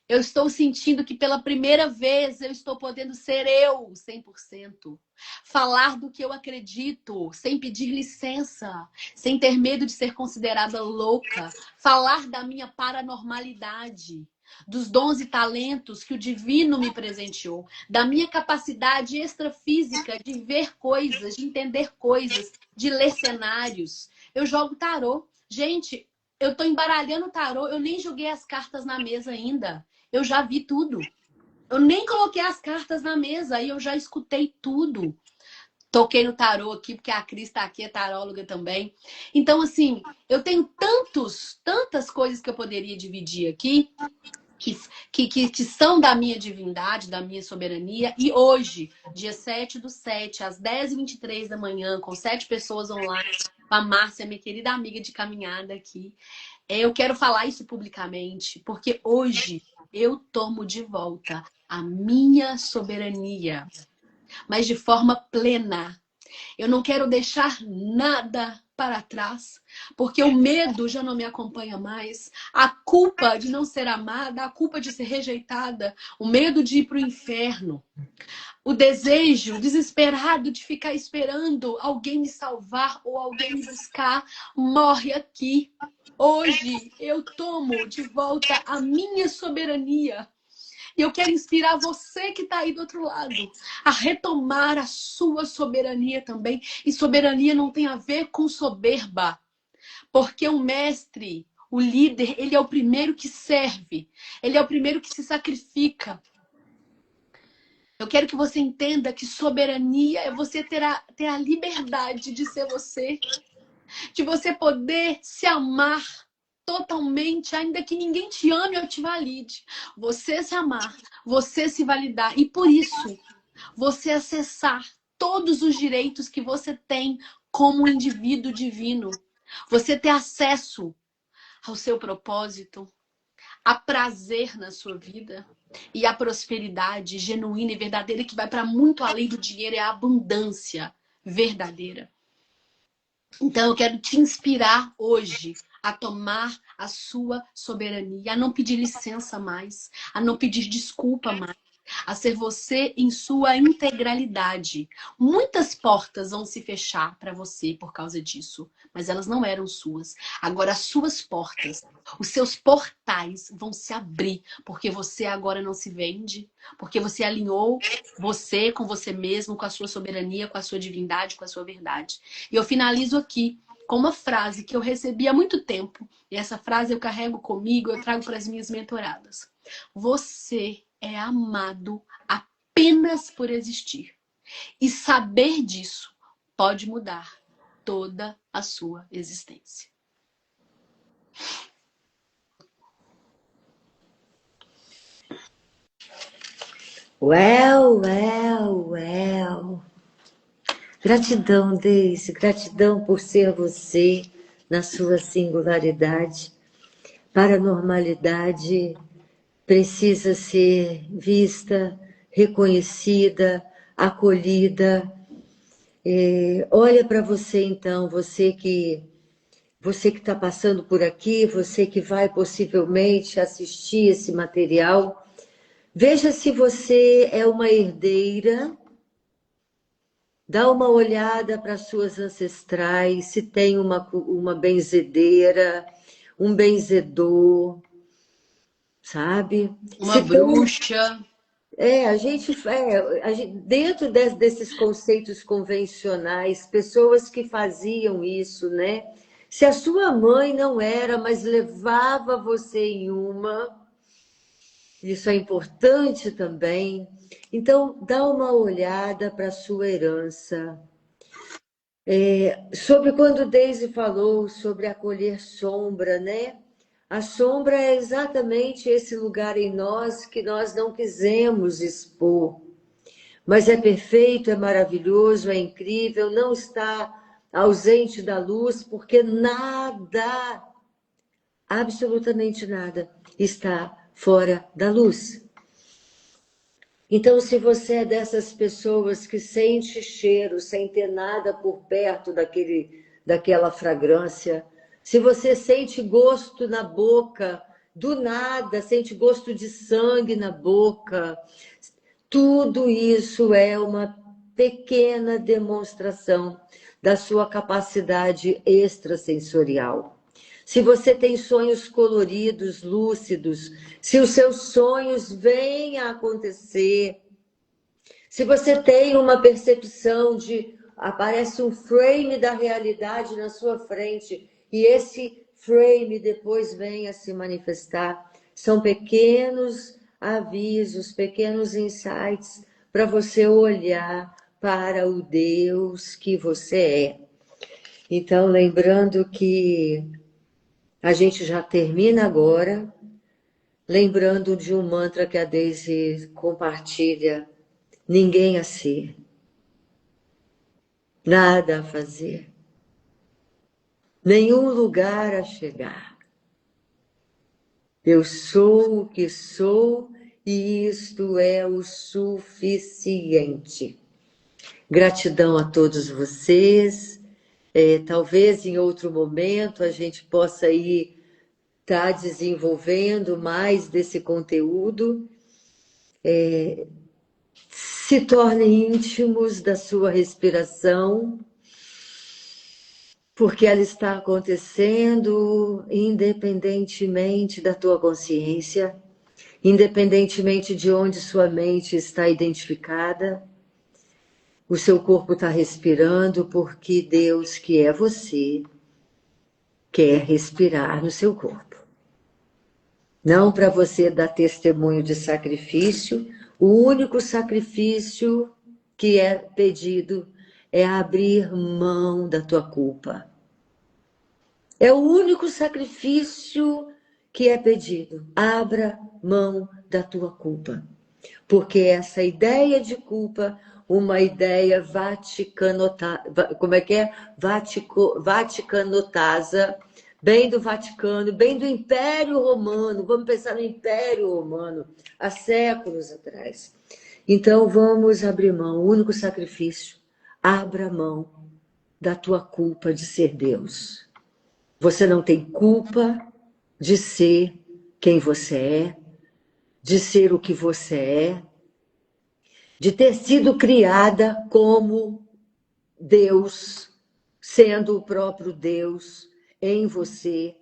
eu estou sentindo que pela primeira vez eu estou podendo ser eu 100%. Falar do que eu acredito, sem pedir licença, sem ter medo de ser considerada louca. Falar da minha paranormalidade. dos dons e talentos que o divino me presenteou, da minha capacidade extrafísica de ver coisas, de entender coisas, de ler cenários. Eu jogo tarô. Gente, eu tô embaralhando tarô, eu nem joguei as cartas na mesa ainda. Eu já vi tudo. Eu nem coloquei as cartas na mesa e eu já escutei tudo. Toquei no tarô aqui, porque a Cris tá aqui, é taróloga também. Então, assim, eu tenho tantas coisas que eu poderia dividir aqui, que são da minha divindade, da minha soberania. E hoje, dia 7/7, às 10h23 da manhã, com 7 pessoas online, com a Márcia, minha querida amiga de caminhada aqui, eu quero falar isso publicamente, porque hoje eu tomo de volta a minha soberania, mas de forma plena. Eu não quero deixar nada para trás, porque o medo já não me acompanha mais. A culpa de não ser amada, a culpa de ser rejeitada, o medo de ir para o inferno, o desejo desesperado de ficar esperando alguém me salvar ou alguém me buscar, morre aqui. Hoje eu tomo de volta a minha soberania. E eu quero inspirar você que está aí do outro lado a retomar a sua soberania também. E soberania não tem a ver com soberba. Porque o mestre, o líder, ele é o primeiro que serve. Ele é o primeiro que se sacrifica. Eu quero que você entenda que soberania é você ter a liberdade de ser você. De você poder se amar totalmente, ainda que ninguém te ame ou te valide. Você se amar, você se validar. E por isso, você acessar todos os direitos que você tem como um indivíduo divino. Você ter acesso ao seu propósito, a prazer na sua vida e a prosperidade genuína e verdadeira que vai para muito além do dinheiro, é a abundância verdadeira. Então eu quero te inspirar hoje a tomar a sua soberania, a não pedir licença mais, a não pedir desculpa mais, a ser você em sua integralidade. Muitas portas vão se fechar para você por causa disso, mas elas não eram suas. Agora as suas portas, os seus portais vão se abrir, porque você agora não se vende, porque você alinhou você com você mesmo, com a sua soberania, com a sua divindade, com a sua verdade. E eu finalizo aqui com uma frase que eu recebi há muito tempo. E essa frase eu carrego comigo, eu trago para as minhas mentoradas. Você é amado apenas por existir. E saber disso pode mudar toda a sua existência. Well, well, well. Gratidão, Deise, gratidão por ser você na sua singularidade. Paranormalidade precisa ser vista, reconhecida, acolhida. Olha para você então, você que está passando por aqui, você que vai possivelmente assistir esse material, veja se você é uma herdeira. Dá uma olhada para as suas ancestrais, se tem uma benzedeira, um benzedor, sabe? Uma bruxa. Dentro desses conceitos convencionais, pessoas que faziam isso, né? Se a sua mãe não era, mas levava você em uma, isso é importante também. Então, dá uma olhada para a sua herança. Sobre quando Deise falou sobre acolher sombra, né? A sombra é exatamente esse lugar em nós que nós não quisemos expor. Mas é perfeito, é maravilhoso, é incrível, não está ausente da luz, porque nada, absolutamente nada, está fora da luz. Então, se você é dessas pessoas que sente cheiro sem ter nada por perto daquela fragrância, se você sente gosto na boca, do nada, sente gosto de sangue na boca, tudo isso é uma pequena demonstração da sua capacidade extrasensorial. se você tem sonhos coloridos, lúcidos, se os seus sonhos vêm a acontecer, se você tem uma percepção de aparece um frame da realidade na sua frente e esse frame depois vem a se manifestar, são pequenos avisos, pequenos insights para você olhar para o Deus que você é. Então, lembrando que a gente já termina agora, lembrando de um mantra que a Daisy compartilha: ninguém a ser, nada a fazer, nenhum lugar a chegar. Eu sou o que sou e isto é o suficiente. Gratidão a todos vocês. Talvez em outro momento a gente possa ir desenvolvendo mais desse conteúdo. Se tornem íntimos da sua respiração, porque ela está acontecendo independentemente da tua consciência, independentemente de onde sua mente está identificada. O seu corpo está respirando porque Deus, que é você, quer respirar no seu corpo. Não para você dar testemunho de sacrifício, o único sacrifício que é pedido é abrir mão da tua culpa. É o único sacrifício que é pedido. Abra mão da tua culpa. Porque essa ideia de culpa, uma ideia vaticanotasa, bem do Vaticano, bem do Império Romano. Vamos pensar no Império Romano, há séculos atrás. Então vamos abrir mão, o único sacrifício. Abra mão da tua culpa de ser Deus. Você não tem culpa de ser quem você é, de ser o que você é, de ter sido criada como Deus, sendo o próprio Deus em você.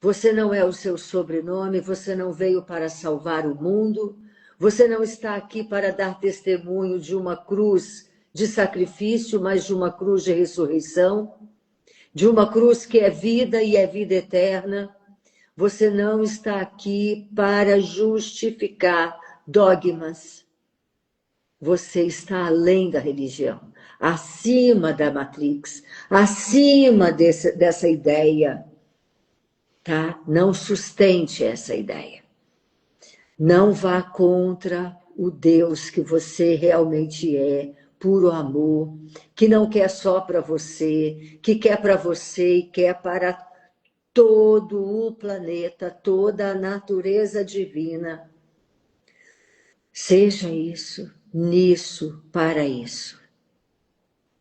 Você não é o seu sobrenome, você não veio para salvar o mundo, você não está aqui para dar testemunho de uma cruz de sacrifício, mas de uma cruz de ressurreição, de uma cruz que é vida e é vida eterna. Você não está aqui para justificar dogmas. Você está além da religião, acima da Matrix, acima dessa ideia, tá? Não sustente essa ideia. Não vá contra o Deus que você realmente é, puro amor, que não quer só para você, que quer para você e quer para todo o planeta, toda a natureza divina. Seja isso, nisso, para isso.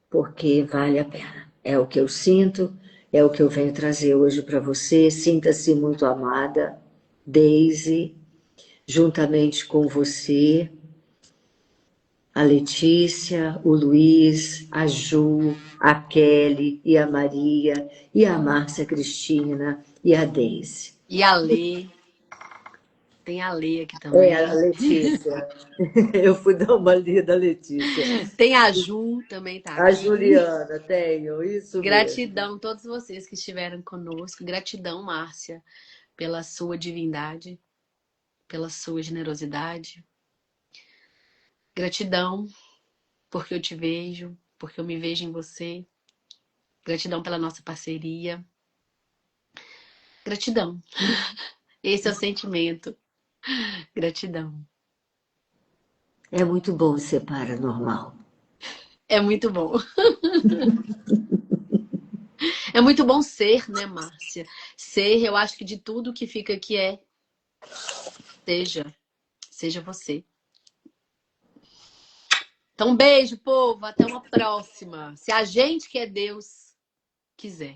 Porque vale a pena. É o que eu sinto, é o que eu venho trazer hoje para você. Sinta-se muito amada, Daisy, juntamente com você, a Letícia, o Luiz, a Ju, a Kelly e a Maria, e a Márcia Cristina e a Daisy. E a Lê. Tem a Lê aqui também. A Letícia. Eu fui dar uma lida, Letícia. Tem a Ju, também tá aqui. A Juliana, tenho, isso Gratidão mesmo. a todos vocês que estiveram conosco. Gratidão, Márcia, pela sua divindade, pela sua generosidade. Gratidão porque eu te vejo, porque eu me vejo em você. Gratidão pela nossa parceria. Gratidão. Esse é o sentimento. Gratidão. É muito bom ser paranormal. É muito bom. É muito bom ser, né, Márcia? Ser, eu acho que de tudo que fica aqui é seja você. Então, beijo, povo. Até uma próxima. Se a gente que é Deus quiser.